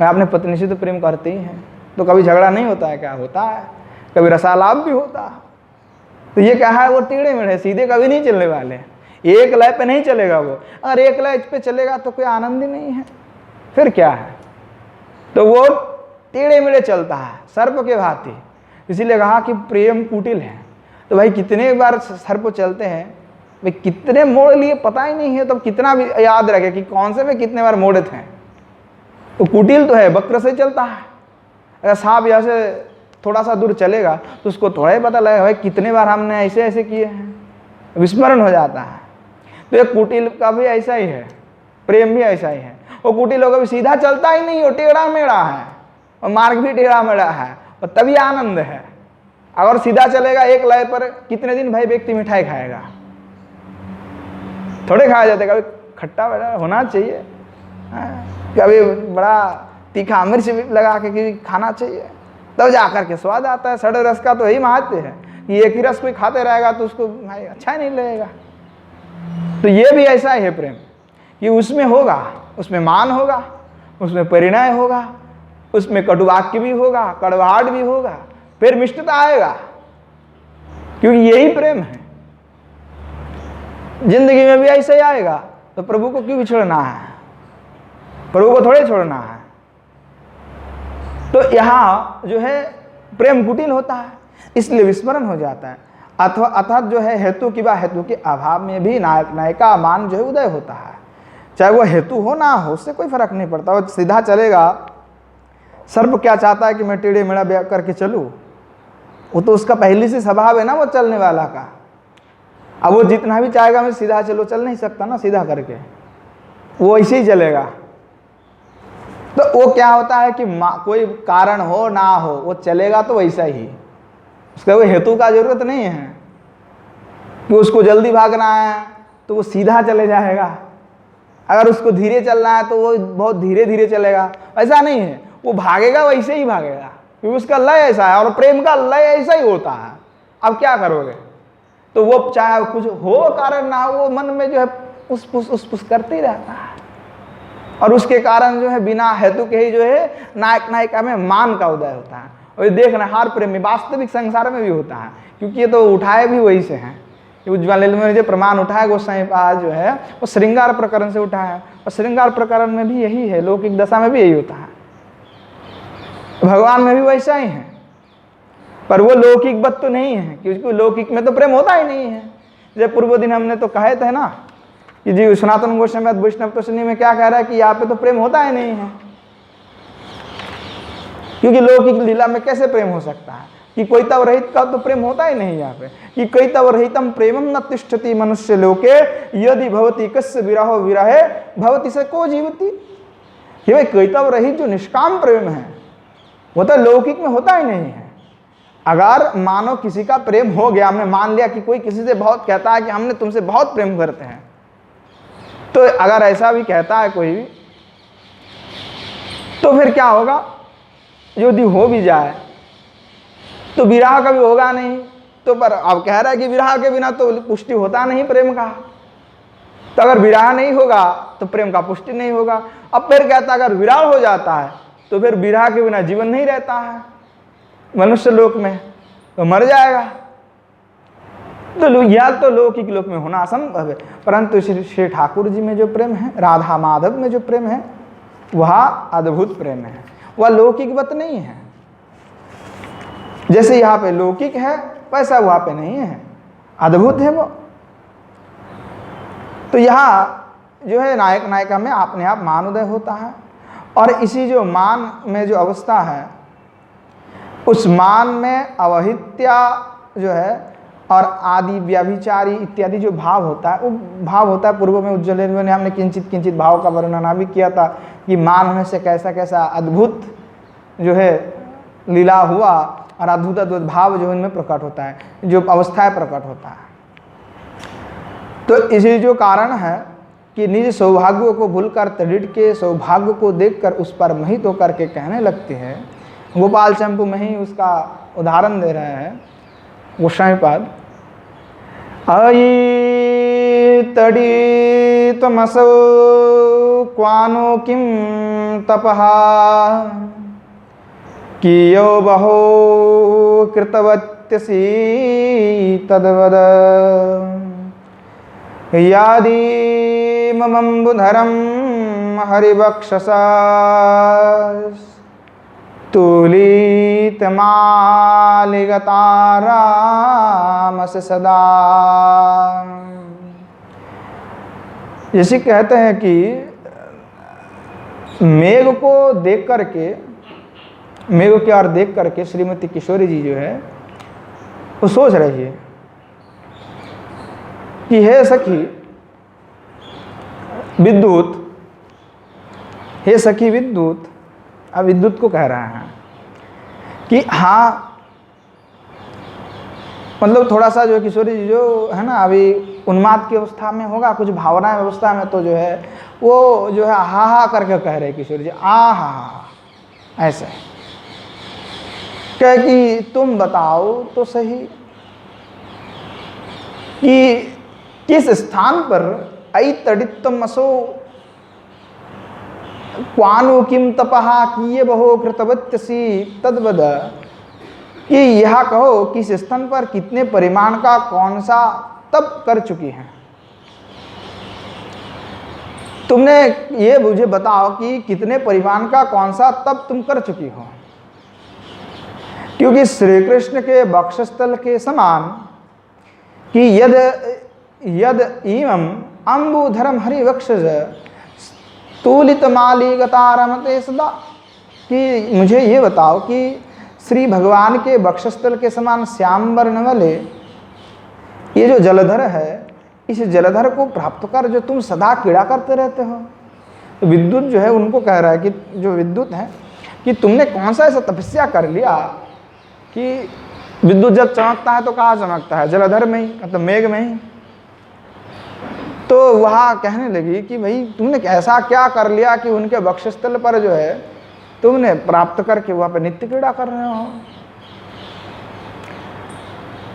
मैं अपने पत्नी से तो प्रेम करते ही हैं, तो कभी झगड़ा नहीं होता है क्या? होता है, कभी रसालाप भी होता है। तो ये क्या है, वो टेढ़े मेढ़े सीधे कभी नहीं चलने वाले, एक लय पे नहीं चलेगा वो। अगर एक लय पे चलेगा तो कोई आनंद ही नहीं है, फिर क्या है? तो वो टेढ़े मेढ़े चलता है सर्प के भांति। इसीलिए कहा कि प्रेम कुटिल है। तो भाई कितने बार सर्प चलते हैं, भाई कितने मोड़ लिए पता ही नहीं है, तो कितना भी याद रखे कि कौन से में कितने बार मोड़े थे। तो कुटिल तो है, वक्र से चलता है। अगर सांप यहाँ से थोड़ा सा दूर चलेगा तो उसको थोड़ा ही पता लगेगा भाई कितने बार हमने ऐसे ऐसे किए हैं, विस्मरण हो जाता है। तो एक कुटिल का भी ऐसा ही है, प्रेम भी ऐसा ही है। वो कुटिल होगा भी सीधा चलता ही नहीं, वो टेढ़ा मेढ़ा है, और मार्ग भी टेढ़ा मेढ़ा है, और तभी आनंद है। अगर सीधा चलेगा एक लय पर, कितने दिन भाई व्यक्ति मिठाई खाएगा? थोड़े खाया जाते, कभी खट्टा बड़ा होना चाहिए, कभी बड़ा तीखा मिर्च लगा के खाना चाहिए, तब जाकर के स्वाद आता है। सड़े रस का तो यही महत्व है कि एक ही रस कोई खाते रहेगा तो उसको भाई अच्छा ही नहीं लगेगा। तो ये भी ऐसा ही है प्रेम, कि उसमें होगा, उसमें मान होगा, उसमें परिणय होगा, उसमें कटुवाक्य भी होगा, कड़वाहट भी होगा, फिर मिष्टता आएगा, क्योंकि यही प्रेम है। जिंदगी में भी ऐसे ही आएगा। तो प्रभु को क्यों छोड़ना है? प्रभु को थोड़े छोड़ना है। तो यहाँ जो है प्रेम कुटिल होता है, इसलिए विस्मरण हो जाता है। अथवा अर्थात जो है हेतु की बात, हेतु के अभाव में भी नायक नायिका मान जो है उदय होता है। चाहे वो हेतु हो ना हो, उससे कोई फर्क नहीं पड़ता, वो सीधा चलेगा। सर्प क्या चाहता है कि मैं टेढ़े मेढ़ा ब्याह करके चलूँ? वो तो उसका पहले से स्वभाव है ना वो चलने वाला का। अब वो जितना भी चाहेगा मैं सीधा चलो, चल नहीं सकता ना सीधा करके, वो ऐसे ही चलेगा। तो वो क्या होता है कि कोई कारण हो ना हो, वो चलेगा तो वैसा ही, उसका कोई हेतु का जरूरत नहीं है कि उसको जल्दी भागना है तो वो सीधा चले जाएगा, अगर उसको धीरे चलना है तो वो बहुत धीरे धीरे चलेगा। ऐसा नहीं है, वो भागेगा वैसे ही भागेगा, क्योंकि उसका लय ऐसा है, और प्रेम का लय ऐसा ही होता है। अब क्या करोगे? तो वो चाहे कुछ हो कारण ना हो, वो मन में जो है उस करते ही रहता है, और उसके कारण जो है बिना हेतु के ही जो है नायक नायिका में मान का उदय होता है। और ये देखना हर प्रेम में, वास्तविक संसार में भी होता है, क्योंकि ये तो उठाए भी वही से हैं। उज्ज्वल में जो प्रमाण उठाया गोसाई पाद जो है वो श्रृंगार प्रकरण से उठाया है, और श्रृंगार प्रकरण में भी यही है, लौकिक दशा में भी यही होता है, भगवान में भी वैसा ही है। पर वो लौकिक बत तो नहीं है, क्योंकि लौकिक में तो प्रेम होता ही नहीं है। जब पूर्व दिन हमने तो कहे थे ना कि जी सनातन गोस्वामी वैष्णव तो सुनी में क्या कह रहा है कि यहाँ पे तो प्रेम होता ही नहीं है, क्योंकि लौकिक लीला में कैसे प्रेम हो सकता है? कि कोई तव रहित का तो प्रेम होता ही नहीं यहाँ पे, कि कोई तव रहितम प्रेमम न तिष्ठति मनुष्य लोके यदि भवति कस्य विरहो विरहे भवति स को जीवति। ये भाई कोई तव रहित जो निष्काम प्रेम है वो तो लौकिक में होता ही नहीं है। अगर मानो किसी का प्रेम हो गया, हमने मान लिया कि कोई किसी से बहुत कहता है कि हमने तुमसे बहुत प्रेम करते हैं, तो अगर ऐसा भी कहता है कोई भी, तो फिर क्या होगा? यदि हो भी जाए तो विरह कभी होगा नहीं। तो पर अब कह रहा है कि विरह के बिना तो पुष्टि होता नहीं प्रेम का, तो अगर विरह नहीं होगा तो प्रेम का पुष्टि नहीं होगा। अब फिर कहता है अगर विरह हो जाता है तो फिर विरह के बिना जीवन नहीं रहता है मनुष्य लोक में, तो मर जाएगा। तो यह तो लौकिक लोक में होना असंभव है, परंतु श्री ठाकुर जी में जो प्रेम है, राधा माधव में जो प्रेम है, वह अद्भुत प्रेम है, वह लौकिकवत नहीं है। जैसे यहाँ पे लौकिक है वैसा वहाँ पे नहीं है, अद्भुत है वो। तो यहाँ जो है नायक नायिका में अपने आप मान उदय होता है, और इसी जो मान में जो अवस्था है, उस मान में अवहित्या जो है और आदि व्याभिचारी इत्यादि जो भाव होता है, वो भाव होता है पूर्व में उज्ज्वल में हमने किंचित किंचित भाव का वर्णन भी किया था कि मान में से कैसा कैसा अद्भुत जो है लीला हुआ और अद्भुत अद्भुत भाव जो इनमें प्रकट होता है, जो अवस्थाएं प्रकट होता है। तो इसी जो कारण है कि निज सौभाग्यों को भूलकर तृण के सौभाग्य को देखकर उस पर मोहित होकर के कहने लगते हैं। गोपाल चंपू में ही उसका उदाहरण दे रहे हैं गोस्वामीपाद। अयि तड़ी तमसौ क्वानो किम तपहा कियो बहो कृतवत्यसि तद्वद यादि ममम्बुधरं हरिवक्षसा तुलितमालिगतारामस सदा। जैसे कहते हैं कि मेघ को देख करके, मेघ की ओर देख करके श्रीमती किशोरी जी जो है वो सोच रही है कि हे सखी विद्युत, हे सखी विद्युत, अब विद्युत को कह रहे हैं कि हाँ, मतलब थोड़ा सा जो किशोरी जी जो है ना अभी उन्माद की अवस्था में होगा, कुछ भावना अवस्था में, तो जो है वो जो है हा हा करके कह रहे किशोरी जी, आ हा, ऐसे कह कि तुम बताओ तो सही कि किस स्थान पर अयि तडितमसो क्वानो किम तपहा किए बहो कृतवत्यसि तद्वद, कि यह कहो किस स्थान पर कितने परिमाण का कौन सा तप कर चुकी हैं। तुमने ये मुझे बताओ कि कितने परिमाण का कौन सा तप तुम कर चुकी हो, क्योंकि श्री कृष्ण के वक्षस्थल के समान कि यद यद इमं अम्बुधरम हरिवक्षज तुलित मालिगतारमते सदा, कि मुझे ये बताओ कि श्री भगवान के वक्षस्थल के समान श्याम वर्ण वाले ये जो जलधर है, इस जलधर को प्राप्त कर जो तुम सदा क्रीड़ा करते रहते हो। तो विद्युत जो है उनको कह रहा है कि जो विद्युत है कि तुमने कौन सा ऐसा तपस्या कर लिया कि विद्युत जब चमकता है तो कहाँ चमकता है, जलधर में ही, मतलब मेघ में ही। तो वह कहने लगी कि भाई तुमने ऐसा क्या कर लिया कि उनके वक्षस्थल पर जो है तुमने प्राप्त करके वहाँ पर नित्य क्रीड़ा कर रहे हो।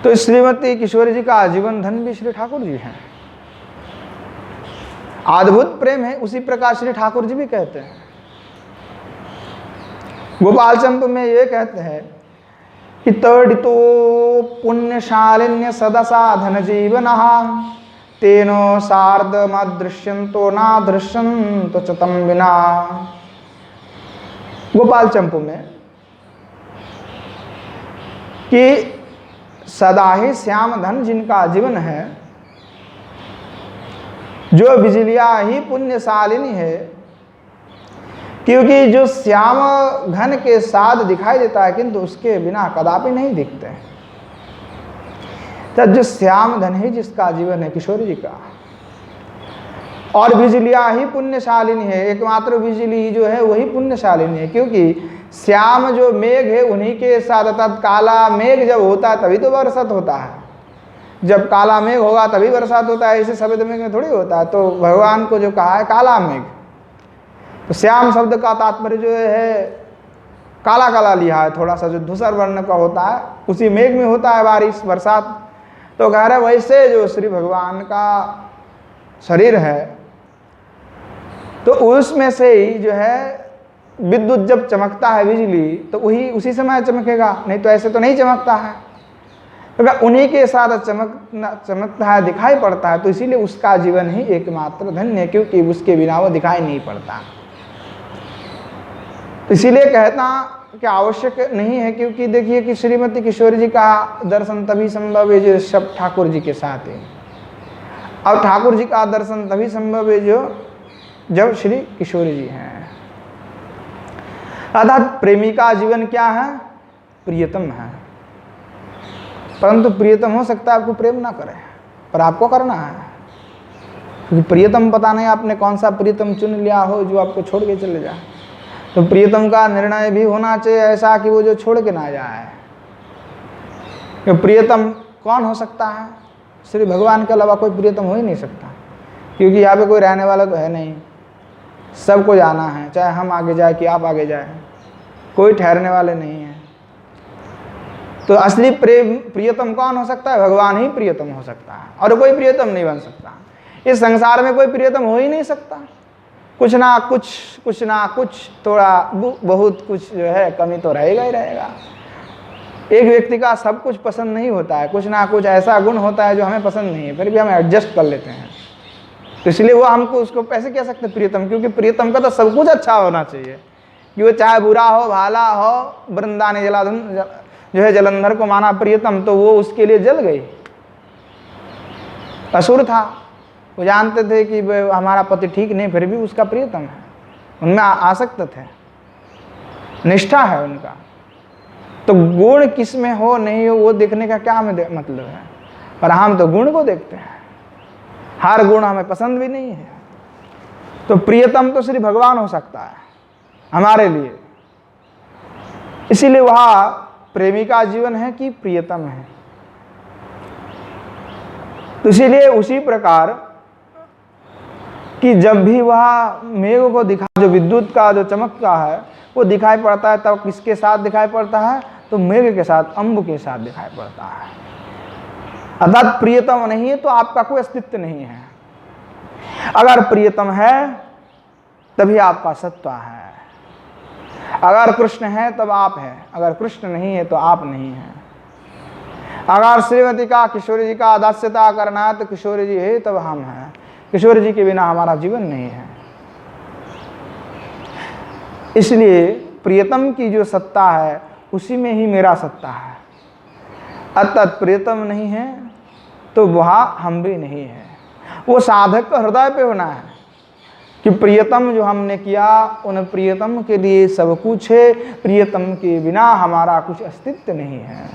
तो श्रीमती किशोरी जी का आजीवन धन भी श्री ठाकुर जी हैं। अद्भुत प्रेम है, उसी प्रकार श्री ठाकुर जी भी कहते हैं। गोपाल चंप में ये कहते हैं कि तडितो पुण्यशालिन्य सदसा धन जीवनः तेनो सार्धमदृश्यन्तो नादृश्यन्तो च तं विना। गोपाल चंपू में कि सदा ही श्याम धन जिनका जीवन है, जो बिजलियां ही पुण्यशालिनी है, क्योंकि जो श्याम घन के साथ दिखाई देता है किंतु उसके बिना कदापि नहीं दिखते। तो जो श्याम धन ही जिसका जीवन है किशोरी जी का, और बिजलियां ही पुण्यशालिनी है, एकमात्र बिजली जो है वही पुण्यशालिनी है, क्योंकि श्याम जो मेघ है उन्हीं के साथ, अर्थात काला मेघ जब होता है तभी तो बरसात होता है। जब काला मेघ होगा तभी बरसात होता है, इसे सफेद मेघ में थोड़ी होता है। तो भगवान को जो कहा है काला मेघ, तो श्याम शब्द का तात्पर्य जो है काला काला लिया है, थोड़ा सा जो धूसर वर्ण का होता है उसी मेघ में होता है बारिश बरसात। तो कह रहे वैसे जो श्री भगवान का शरीर है तो उसमें से ही जो है विद्युत जब चमकता है बिजली तो वही उसी समय चमकेगा, नहीं तो ऐसे तो नहीं चमकता है। तो उन्हीं के साथ चमकता है, दिखाई पड़ता है, तो इसीलिए उसका जीवन ही एकमात्र धन्य है, क्योंकि उसके बिना वो दिखाई नहीं पड़ता। तो इसीलिए कहना कि आवश्यक नहीं है, क्योंकि देखिए कि श्रीमती किशोरी जी का दर्शन तभी संभव है जो सब ठाकुर जी के साथ है, और ठाकुर जी का दर्शन तभी संभव है जो जब श्री किशोरी जी हैं। अर्थात प्रेमी का जीवन क्या है, प्रियतम है। परंतु प्रियतम हो सकता है आपको प्रेम ना करे, पर आपको करना है, क्योंकि प्रियतम पता नहीं आपने कौन सा प्रियतम चुन लिया हो जो आपको छोड़ के चले जाए। तो प्रियतम का निर्णय भी होना चाहिए ऐसा कि वो जो छोड़ के ना जाए। तो प्रियतम कौन हो सकता है? श्री भगवान के अलावा कोई प्रियतम हो ही नहीं सकता, क्योंकि यहाँ पे कोई रहने वाला तो है नहीं, सबको जाना है, चाहे हम आगे जाए कि आप आगे जाए, कोई ठहरने वाले नहीं है। तो असली प्रियतम कौन हो सकता है? भगवान ही प्रियतम हो सकता है, और कोई प्रियतम नहीं बन सकता। इस संसार में कोई प्रियतम हो ही नहीं सकता। कुछ ना कुछ थोड़ा बहुत कुछ जो है कमी तो रहेगा ही रहेगा। एक व्यक्ति का सब कुछ पसंद नहीं होता है, कुछ ना कुछ ऐसा गुण होता है जो हमें पसंद नहीं है, फिर भी हम एडजस्ट कर लेते हैं। तो इसलिए वो हमको उसको कैसे कह सकते प्रियतम, क्योंकि प्रियतम का तो सब कुछ अच्छा होना चाहिए, कि वो चाहे बुरा हो भाला हो। वृंदा ने जलाधन जो है जलंधर को माना प्रियतम, तो वो उसके लिए जल गई। असुर था, वो जानते थे कि हमारा पति ठीक नहीं, फिर भी उसका प्रियतम है, उनमें आसक्त थे, निष्ठा है उनका। तो गुण किस में हो नहीं हो वो देखने का क्या मतलब है, पर हम तो गुण को देखते हैं, हर गुण हमें पसंद भी नहीं है। तो प्रियतम तो श्री भगवान हो सकता है हमारे लिए, इसीलिए वह प्रेमी का जीवन है कि प्रियतम है। तो इसीलिए उसी प्रकार कि जब भी वह मेघ को दिखा, जो विद्युत का जो चमकता है वो दिखाई पड़ता है, तब किसके साथ दिखाई पड़ता है? तो मेघ के साथ, अंब के साथ दिखाई पड़ता है। अर्थात प्रियतम नहीं है तो आपका कोई अस्तित्व नहीं है। अगर प्रियतम है तभी आपका सत्व है। अगर कृष्ण है तब आप है, अगर कृष्ण नहीं है तो आप नहीं है। अगर श्रीमती का किशोरी जी का दास्यता करना है तो किशोरी जी है तब हम हैं, किशोरी जी के बिना हमारा जीवन नहीं है। इसलिए प्रियतम की जो सत्ता है उसी में ही मेरा सत्ता है। अर्थात प्रियतम नहीं है तो वह हम भी नहीं है। वो साधक का हृदय पे होना है कि प्रियतम जो हमने किया उन प्रियतम के लिए सब कुछ है, प्रियतम के बिना हमारा कुछ अस्तित्व नहीं है।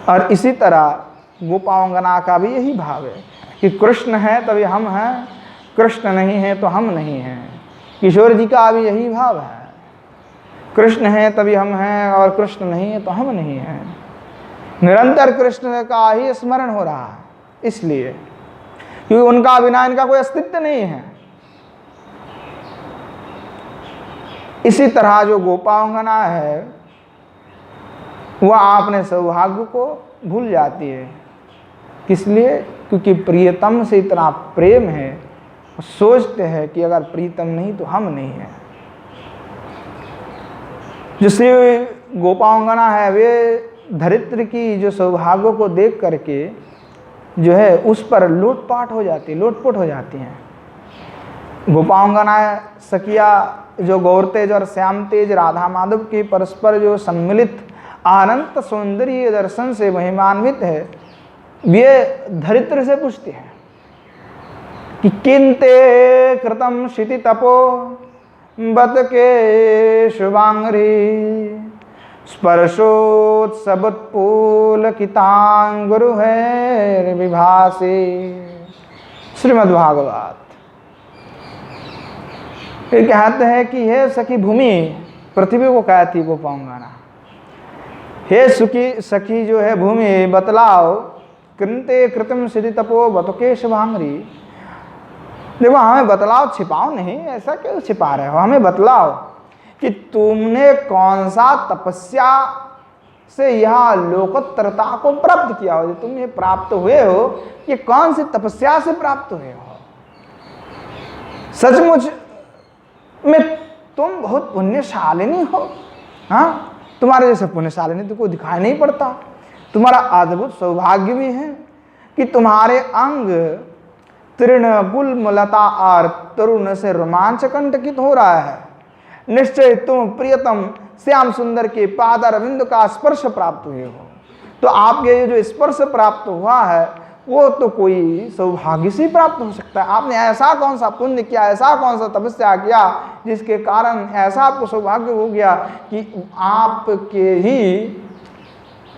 और इसी तरह गोपांगना का भी यही भाव है कि कृष्ण है तभी हम हैं, कृष्ण नहीं है तो हम नहीं हैं। किशोर जी का भी यही भाव है, कृष्ण है तभी हम हैं और कृष्ण नहीं है तो हम नहीं हैं। निरंतर कृष्ण का ही स्मरण हो रहा है, इसलिए क्योंकि उनका बिना इनका कोई अस्तित्व नहीं है। इसी तरह जो गोपांगना है वह अपने सौभाग्य को भूल जाती है। किस लिए? क्योंकि प्रियतम से इतना प्रेम है, सोचते हैं कि अगर प्रीतम नहीं तो हम नहीं हैं। जो श्री गोपांगना है वे धरित्री की जो सौभाग्य को देख करके जो है उस पर लोटपाट हो जाती है, लोटपोट हो जाती हैं। गोपांगना सखिया जो गौरतेज और श्याम तेज राधा माधव के परस्पर जो सम्मिलित अनंत सौंदर्य दर्शन से महिमान्वित है, वे धरित्र से पूछते हैं कि किन्ते कृतम क्षिति तपो बत के शुभांगरी स्पर्शोत्सबुत्पुलकितांगुरु है विभासे। श्रीमद् भागवत ये कहते हैं कि हे सखी भूमि, पृथ्वी को कहती गोपांगना, हे सखी जो है भूमि बतलाओ, कृंते कृतम सिद्धि तपो बतके शुभांगरी। देखो हमें बतलाओ, छिपाओ नहीं, ऐसा क्यों छिपा रहे हो? हमें बतलाओ कि तुमने कौन सा तपस्या से यह लोकोत्तरता को प्राप्त किया हो, जो तुम ये प्राप्त हुए हो, ये कौन सी तपस्या से प्राप्त हुए हो? सचमुच में तुम बहुत पुण्यशालिनी हो। हाँ, तुम्हारे जैसे पुण्यशालिनी तो कोई दिखाई नहीं पड़ता। तुम्हारा अद्भुत सौभाग्य भी है कि तुम्हारे अंग तृण गुलमलता और तरुण से रोमांच कंटकित हो रहा है। निश्चय तुम प्रियतम श्याम सुंदर के पादारविंद का स्पर्श प्राप्त हुए हो। तो आपके ये जो स्पर्श प्राप्त हुआ है वो तो कोई सौभाग्य से प्राप्त हो सकता है। आपने ऐसा कौन सा पुण्य किया, ऐसा कौन सा तपस्या किया जिसके कारण ऐसा आपको सौभाग्य हो गया कि आपके ही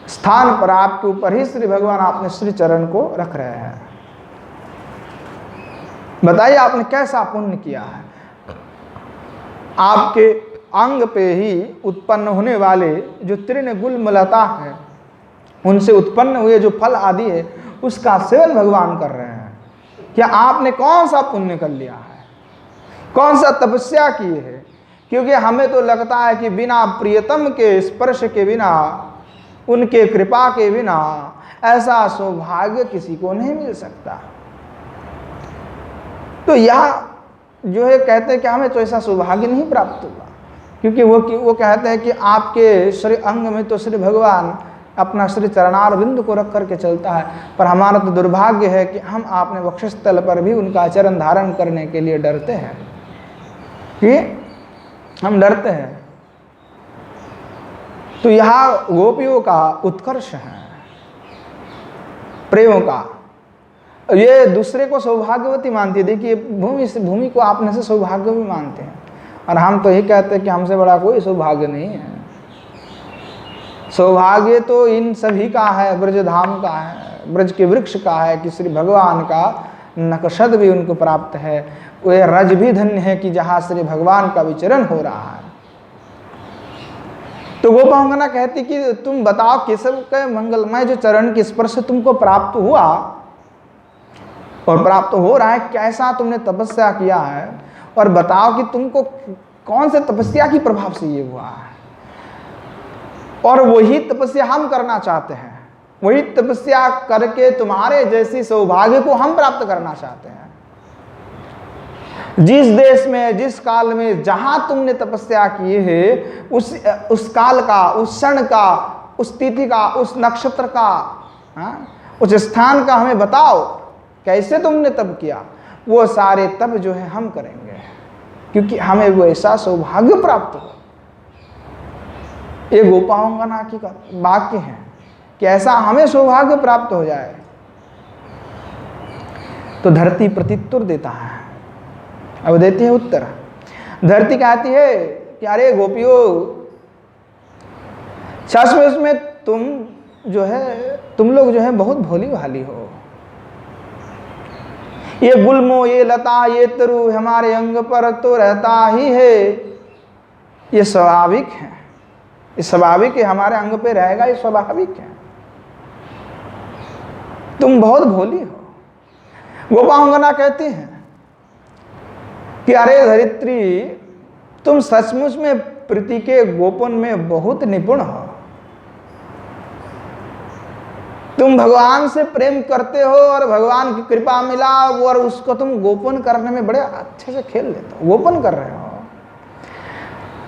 स्थान पर आपके ऊपर ही श्री भगवान अपने श्री चरण को रख रहे हैं। बताइए आपने कैसा पुण्य किया है। आपके अंग पे ही उत्पन्न होने वाले जो तृण गुल्मलता है, उनसे उत्पन्न हुए जो फल आदि है, उसका सेवन भगवान कर रहे हैं। क्या आपने कौन सा पुण्य कर लिया है, कौन सा तपस्या की है? क्योंकि हमें तो लगता है कि बिना प्रियतम के स्पर्श के बिना, उनके कृपा के बिना ऐसा सौभाग्य किसी को नहीं मिल सकता। तो यह जो है कहते हैं कि हमें तो ऐसा सौभाग्य नहीं प्राप्त हुआ, क्योंकि वो कहते हैं कि आपके श्री अंग में तो श्री भगवान अपना श्री चरणारविंद को रख करके चलता है, पर हमारा तो दुर्भाग्य है कि हम आपने वक्षस्थल पर भी उनका चरण धारण करने के लिए डरते हैं, कि हम डरते हैं। तो यह गोपियों का उत्कर्ष है प्रेम का। ये दूसरे को सौभाग्यवती मानती है। देखिए भूमि को आपने से सौभाग्य भी मानते हैं, और हम तो यही कहते हैं कि हमसे बड़ा कोई सौभाग्य नहीं है। सौभाग्य तो इन सभी का है, ब्रजधाम का है, ब्रज के वृक्ष का है कि श्री भगवान का नकशद भी उनको प्राप्त है। वह रज भी धन्य है कि जहाँ श्री भगवान का विचरण हो रहा है। तो गोपांगना कहती कि तुम बताओ केशव के मंगलमय जो चरण के स्पर्श तुमको प्राप्त हुआ और प्राप्त हो रहा है, कैसा तुमने तपस्या किया है, और बताओ कि तुमको कौन से तपस्या की प्रभाव से ये हुआ है। और वही तपस्या हम करना चाहते हैं, वही तपस्या करके तुम्हारे जैसी सौभाग्य को हम प्राप्त करना चाहते हैं। जिस देश में, जिस काल में, जहां तुमने तपस्या की है, उस काल का, उस क्षण का, उस तिथि का, उस नक्षत्र का, उस स्थान का हमें बताओ, कैसे तुमने तप किया। वो सारे तप जो है हम करेंगे, क्योंकि हमें वो ऐसा सौभाग्य प्राप्त हो। ये गोपांगना की वाक्य है कि ऐसा हमें सौभाग्य प्राप्त हो जाए। तो धरती प्रत्युत्तर देता है। अब देती है उत्तर। धरती कहती है कि अरे गोपियों, सच में तुम जो है, तुम लोग जो है बहुत भोली भाली हो। ये गुल्मो, ये लता, ये तरु हमारे अंग पर तो रहता ही है, ये स्वाभाविक है, ये स्वाभाविक है, हमारे अंग पे रहेगा, ये स्वाभाविक है। तुम बहुत भोली हो। गोपांगना कहती हैं कि अरे धरित्री, तुम सचमुच में प्रीति के गोपन में बहुत निपुण हो। तुम भगवान से प्रेम करते हो और भगवान की कृपा मिला, और उसको तुम गोपन करने में बड़े अच्छे से खेल लेते हो, गोपन कर रहे हो।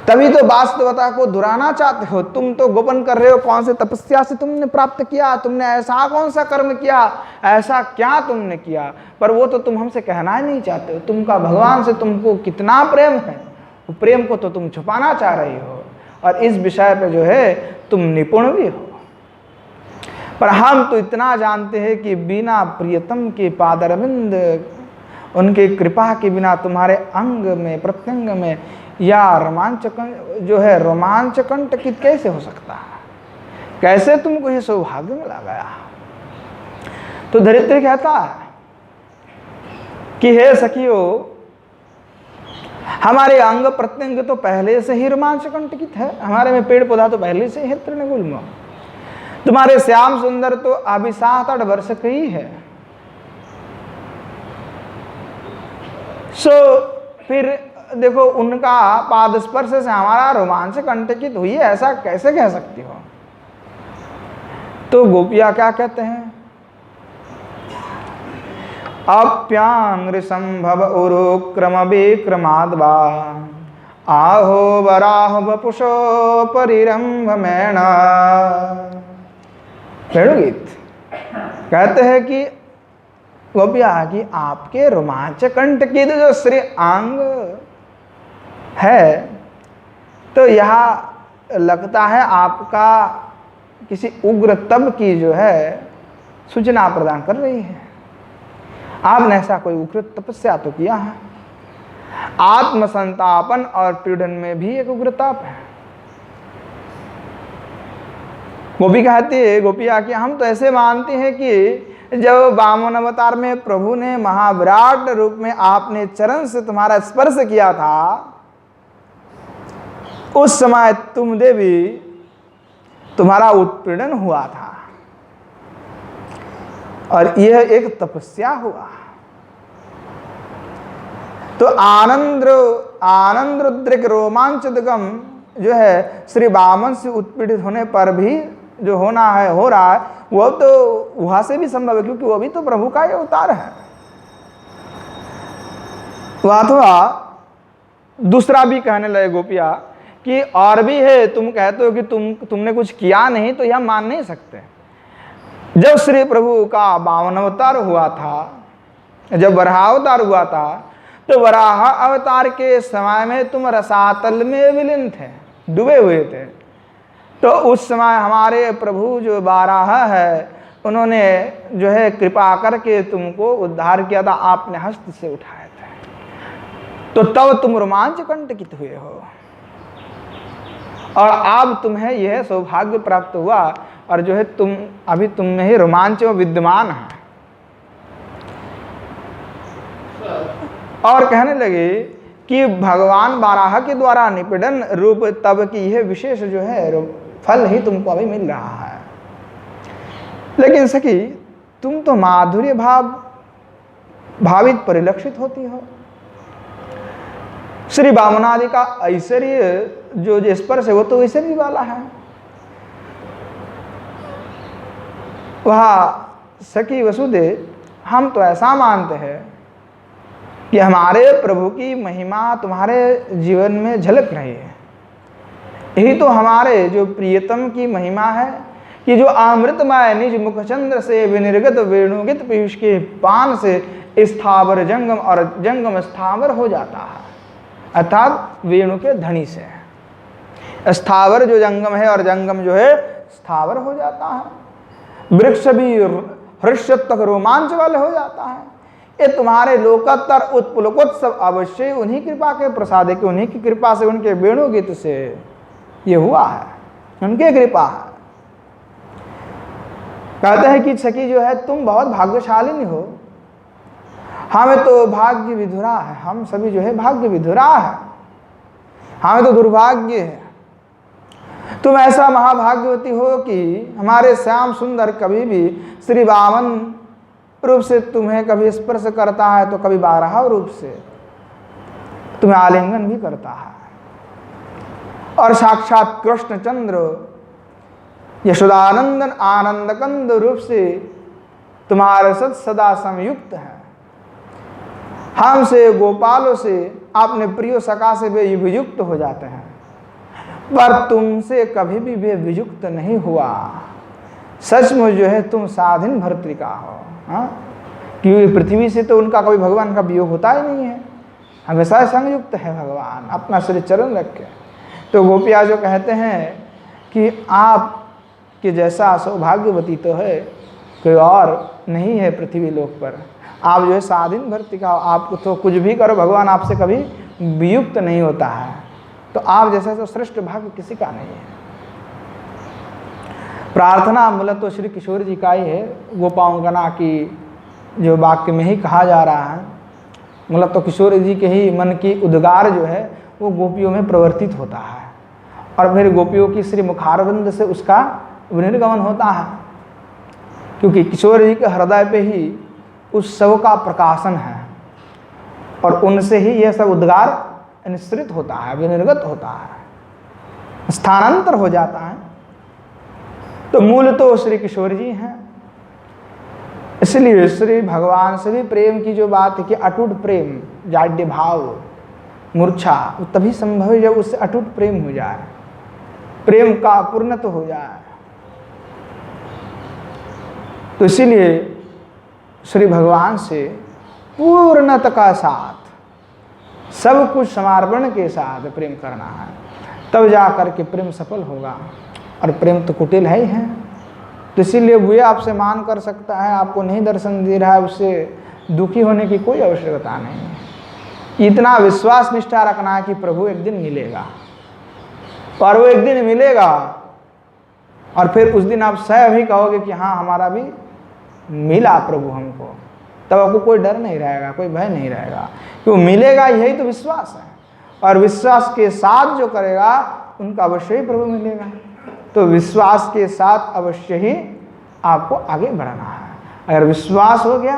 तभी तो वास्तवता को दुराना चाहते हो। तुम तो गोपन कर रहे हो, कौन से तपस्या से तुमने प्राप्त किया, तुमने ऐसा कौन सा कर्म किया, ऐसा क्या तुमने किया, पर वो तो तुम हमसे कहना ही नहीं चाहते हो। तुमका भगवान से तुमको कितना प्रेम है, वो प्रेम को तो तुम छुपाना चाह रही हो, और इस विषय पे जो है तुम निपुण भी हो। पर हम तो इतना जानते हैं कि बिना प्रियतम के पादरविंद, उनके कृपा के बिना तुम्हारे अंग में, प्रत्यंग में या रोमांचकन जो है, रोमांचकंटकित कैसे हो सकता है, कैसे तुमको ये सौभाग्य मिला गया। तो धरित्री कहता है कि हे सखियो, हमारे अंग प्रत्यंग तो पहले से ही रोमांचकंटकित है, हमारे में पेड़ पौधा तो पहले से ही तृणगुल्म। तुम्हारे श्याम सुंदर तो अभी 7-8 वर्ष के ही है। फिर देखो, उनका पाद स्पर्श से हमारा रोमांच कंटकित हुई है, ऐसा कैसे कह सकती हो। तो गोपिया क्या कहते हैं, अप्यांग्र संभव उरुक्रम विक्रमाद्वा आहो वराह वपुषो परिरंभ मैना। वेणुगीत कहते हैं कि गोपिया कि आपके रोमांच कंटकित जो श्री अंग है, तो यह लगता है आपका किसी उग्र तप की जो है सूचना प्रदान कर रही है। आपने ऐसा कोई उग्र तपस्या तो किया है। आत्मसंतापन और पीड़न में भी एक उग्र तप है। गोपी कहती है, गोपिया कि हम तो ऐसे मानते हैं कि जब वामन अवतार में प्रभु ने महाविराट रूप में आपने चरण से तुम्हारा स्पर्श किया था, उस समय तुम देवी तुम्हारा उत्पीड़न हुआ था और यह एक तपस्या हुआ। तो आनंद रुद्रिक रोमांचदगम जो है श्री वामन से उत्पीड़ित होने पर भी जो होना है हो रहा है, वो तो वहां से भी संभव है, क्योंकि वो भी तो प्रभु का ही अवतार है। अथवा दूसरा भी कहने लगे गोपिया कि और भी है, तुम कहते हो कि तुमने कुछ किया नहीं, तो यह मान नहीं सकते। जब श्री प्रभु का वामन अवतार हुआ था, जब वराह अवतार हुआ था, तो वराह अवतार के समय में तुम रसातल में विलीन थे, डूबे हुए थे। तो उस समय हमारे प्रभु जो वाराह है, उन्होंने जो है कृपा करके तुमको उद्धार किया था, आपने हस्त से उठाए थे। तो तब तुम रोमांच कंटकित हुए हो और अब तुम्हें यह सौभाग्य प्राप्त हुआ और जो है तुम अभी तुम में ही रोमांच विद्यमान है। और कहने लगे कि भगवान बाराह के द्वारा निपीड़न रूप तब की यह विशेष जो है फल ही तुमको अभी मिल रहा है। लेकिन सखी, तुम तो माधुर्य भावित परिलक्षित होती हो। श्री वामनादि का ऐश्वर्य जो स्पर्श है, वो तो ऐश्वर्य वाला है। वह सखी वसुदेव, हम तो ऐसा मानते हैं कि हमारे प्रभु की महिमा तुम्हारे जीवन में झलक रही है। यही तो हमारे जो प्रियतम की महिमा है कि जो अमृतमय निज मुखचंद्र से विनिर्गत वेणुगित पीयूष के पान से स्थावर जंगम और जंगम स्थावर हो जाता है, अर्थात वेणु के धनी से स्थावर जो जंगम है और जंगम जो है स्थावर हो जाता है। वृक्ष भी हृष्य तक रोमांच वाले हो जाता है। ये तुम्हारे लोकोत्तर उत्पुलकोत्सव अवश्य उन्हीं कृपा के प्रसाद है कि उन्हीं की कृपा से, उनके वेणुगीत से ये हुआ है, उनके कृपा है। कहते हैं कि सखी जो है तुम बहुत भाग्यशालिनी हो। हमें तो भाग्य विधुरा है, हम सभी जो है भाग्य विधुरा है, हमें तो दुर्भाग्य है। तुम ऐसा महाभाग्यवती हो कि हमारे श्याम सुंदर कभी भी श्री वामन रूप से तुम्हें कभी स्पर्श करता है तो कभी बाराह रूप से तुम्हें आलिंगन भी करता है। और साक्षात कृष्णचंद्र यशोदानंदन आनंद कंद रूप से तुम्हारे साथ सदा संयुक्त है। हमसे गोपालों से अपने प्रिय सखा से वे वियुक्त हो जाते हैं, पर तुमसे कभी भी वे वियुक्त नहीं हुआ। सचमुच जो है तुम साधिन भर्तृका हो। क्योंकि पृथ्वी से तो उनका कभी भगवान का वियोग होता ही नहीं है, हमेशा संयुक्त है भगवान अपना श्री चरण रख के। तो गोपिया जो कहते हैं कि आप के जैसा सौभाग्यवती तो है कोई और नहीं है पृथ्वी लोक पर। आप जो है साधिन भर्तृका, आपको तो कुछ भी करो भगवान आपसे कभी वियुक्त नहीं होता है। तो आप जैसा तो श्रेष्ठ भाग्य किसी का नहीं है। प्रार्थना मूलतः तो श्री किशोर जी का ही है, गोपांगना की जो वाक्य में ही कहा जा रहा है। मूलतः तो किशोर जी के ही मन की उद्गार जो है वो गोपियों में प्रवर्तित होता है और फिर गोपियों की श्री मुखारविंद से उसका विनिर्गमन होता है, क्योंकि किशोर जी के हृदय पे ही उस सब का प्रकाशन है और उनसे ही यह सब उद्गार निश्रित होता है, विनिर्गत होता है, स्थानांतर हो जाता है। तो मूल तो श्री किशोर जी हैं। इसलिए श्री भगवान से भी प्रेम की जो बात है कि अटूट प्रेम, जाड्य भाव, मूर्छा, वो तभी संभव है जब उससे अटूट प्रेम हो जाए, प्रेम का पूर्णत्व हो जाए। तो इसीलिए श्री भगवान से पूर्णता का साथ सब कुछ समर्पण के साथ प्रेम करना है, तब जा करके प्रेम सफल होगा। और प्रेम तो कुटिल है ही है, तो इसीलिए वो आपसे मान कर सकता है, आपको नहीं दर्शन दे रहा है, उससे दुखी होने की कोई आवश्यकता नहीं है। इतना विश्वास निष्ठा रखना है कि प्रभु एक दिन मिलेगा और वो एक दिन मिलेगा और फिर उस दिन आप स्वयं ही कहोगे कि हाँ हमारा भी मिला प्रभु हमको, तब आपको कोई डर नहीं रहेगा, कोई भय नहीं रहेगा, क्यों मिलेगा, यही तो विश्वास है। और विश्वास के साथ जो करेगा उनका अवश्य ही प्रभु मिलेगा। तो विश्वास के साथ अवश्य ही आपको आगे बढ़ना है। अगर विश्वास हो गया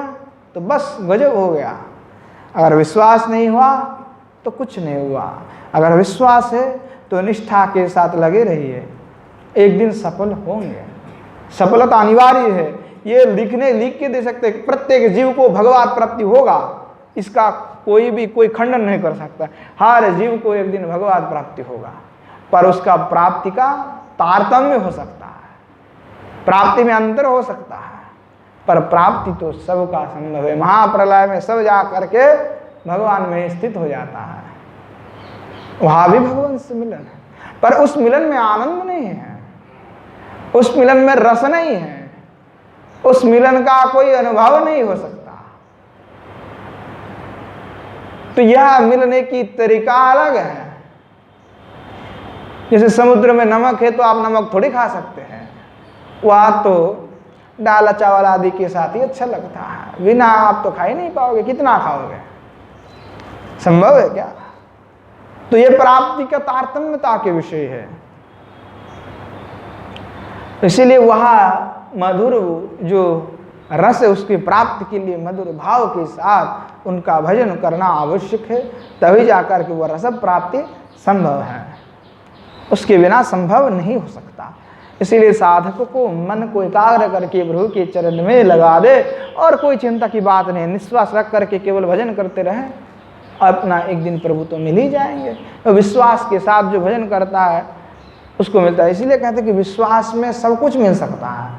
तो बस गजब हो गया, अगर विश्वास नहीं हुआ तो कुछ नहीं हुआ। अगर विश्वास है तो निष्ठा के साथ लगे रहिए, एक दिन सफल होंगे। सफलता अनिवार्य है, ये लिख के दे सकते हैं। प्रत्येक जीव को भगवत प्राप्ति होगा, इसका कोई खंडन नहीं कर सकता। हर जीव को एक दिन भगवत प्राप्ति होगा, पर उसका प्राप्ति का तारतम्य हो सकता है, प्राप्ति में अंतर हो सकता है, पर प्राप्ति तो सबका संभव है। महाप्रलय में सब जा करके भगवान में स्थित हो जाता है, वहां भी भगवान से मिलन है, पर उस मिलन में आनंद नहीं है, उस मिलन में रस नहीं है, उस मिलन का कोई अनुभव नहीं हो सकता। तो यह मिलने की तरीका अलग है। जैसे समुद्र में नमक है तो आप नमक थोड़ी खा सकते हैं, वह तो दाल चावल आदि के साथ ही अच्छा लगता है, बिना आप तो खा ही नहीं पाओगे, कितना खाओगे, संभव है क्या? तो यह प्राप्ति का तारतम्यता के विषय है। इसीलिए वह मधुर जो रस है उसकी प्राप्ति के लिए मधुर भाव के साथ उनका भजन करना आवश्यक है, तभी जाकर के वह रस प्राप्ति संभव है, उसके बिना संभव नहीं हो सकता। इसीलिए साधक को मन को एकाग्र करके प्रभु के चरण में लगा दे और कोई चिंता की बात नहीं, निश्वास रख करके केवल भजन करते रहें, अपना एक दिन प्रभु तो मिल ही जाएंगे। तो विश्वास के साथ जो भजन करता है उसको मिलता है। इसीलिए कहते हैं कि विश्वास में सब कुछ मिल सकता है,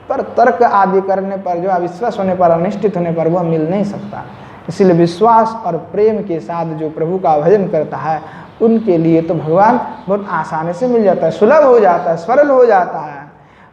पर तर्क आदि करने पर, जो अविश्वास होने पर, अनिश्चित होने पर वह मिल नहीं सकता। इसीलिए विश्वास और प्रेम के साथ जो प्रभु का भजन करता है उनके लिए तो भगवान बहुत आसानी से मिल जाता है, सुलभ हो जाता है, सरल हो जाता है।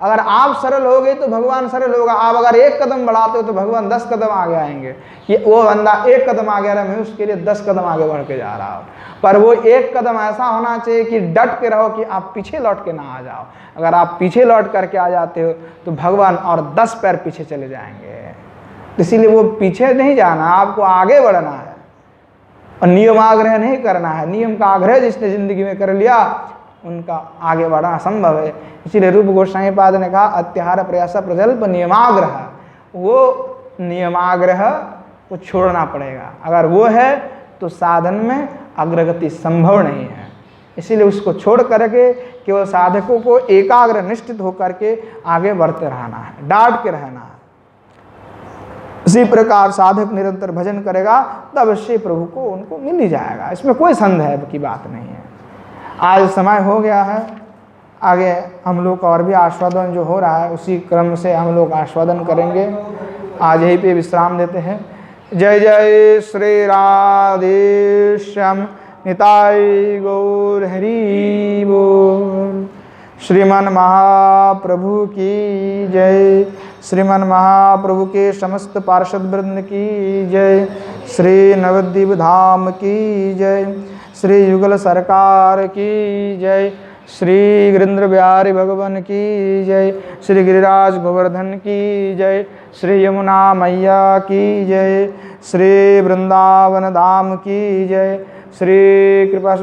अगर आप सरल हो गए तो भगवान सरल होगा। आप अगर एक कदम बढ़ाते हो तो भगवान 10 कदम आगे आएंगे। ये वो बंदा एक कदम आगे रहा, मैं उसके लिए 10 कदम आगे बढ़ के जा रहा हूँ, पर वो एक कदम ऐसा होना चाहिए कि डट के रहो, कि आप पीछे लौट के ना आ जाओ। अगर आप पीछे लौट करके आ जाते हो तो भगवान और 10 पैर पीछे चले जाएंगे। इसीलिए वो पीछे नहीं जाना, आपको आगे बढ़ना है और नियम आग्रह नहीं करना है। नियम का आग्रह जिसने जिंदगी में कर लिया उनका आगे बढ़ना संभव है। इसीलिए रूप गोस्वामी पाद ने कहा अत्याहार प्रयास प्रजल्प नियमाग्रह, वो नियमाग्रह को छोड़ना पड़ेगा। अगर वो है तो साधन में अग्रगति संभव नहीं है। इसीलिए उसको छोड़ करके केवल साधकों को एकाग्र निष्ठित होकर के आगे बढ़ते रहना है, डांट के रहना है। इसी प्रकार साधक निरंतर भजन करेगा तो अवश्य प्रभु को उनको मिल ही जाएगा, इसमें कोई संदेह की बात नहीं है। आज समय हो गया है, आगे हम लोग का और भी आस्वादन जो हो रहा है उसी क्रम से हम लोग आस्वादन करेंगे। आज यहीं पे विश्राम देते हैं। जय जय श्री राधेश्याम निताय गौर हरि बोल। श्रीमन महाप्रभु की जय, श्रीमन महाप्रभु के समस्त पार्षद वृंद की जय, श्री नवद्वीप धाम की जय, श्री युगल सरकार की जय, श्री गिरिंद्र बिहारी भगवान की जय, श्री गिरिराज गोवर्धन की जय, श्री यमुना मैया की जय, श्री वृंदावन धाम की जय, श्री कृपा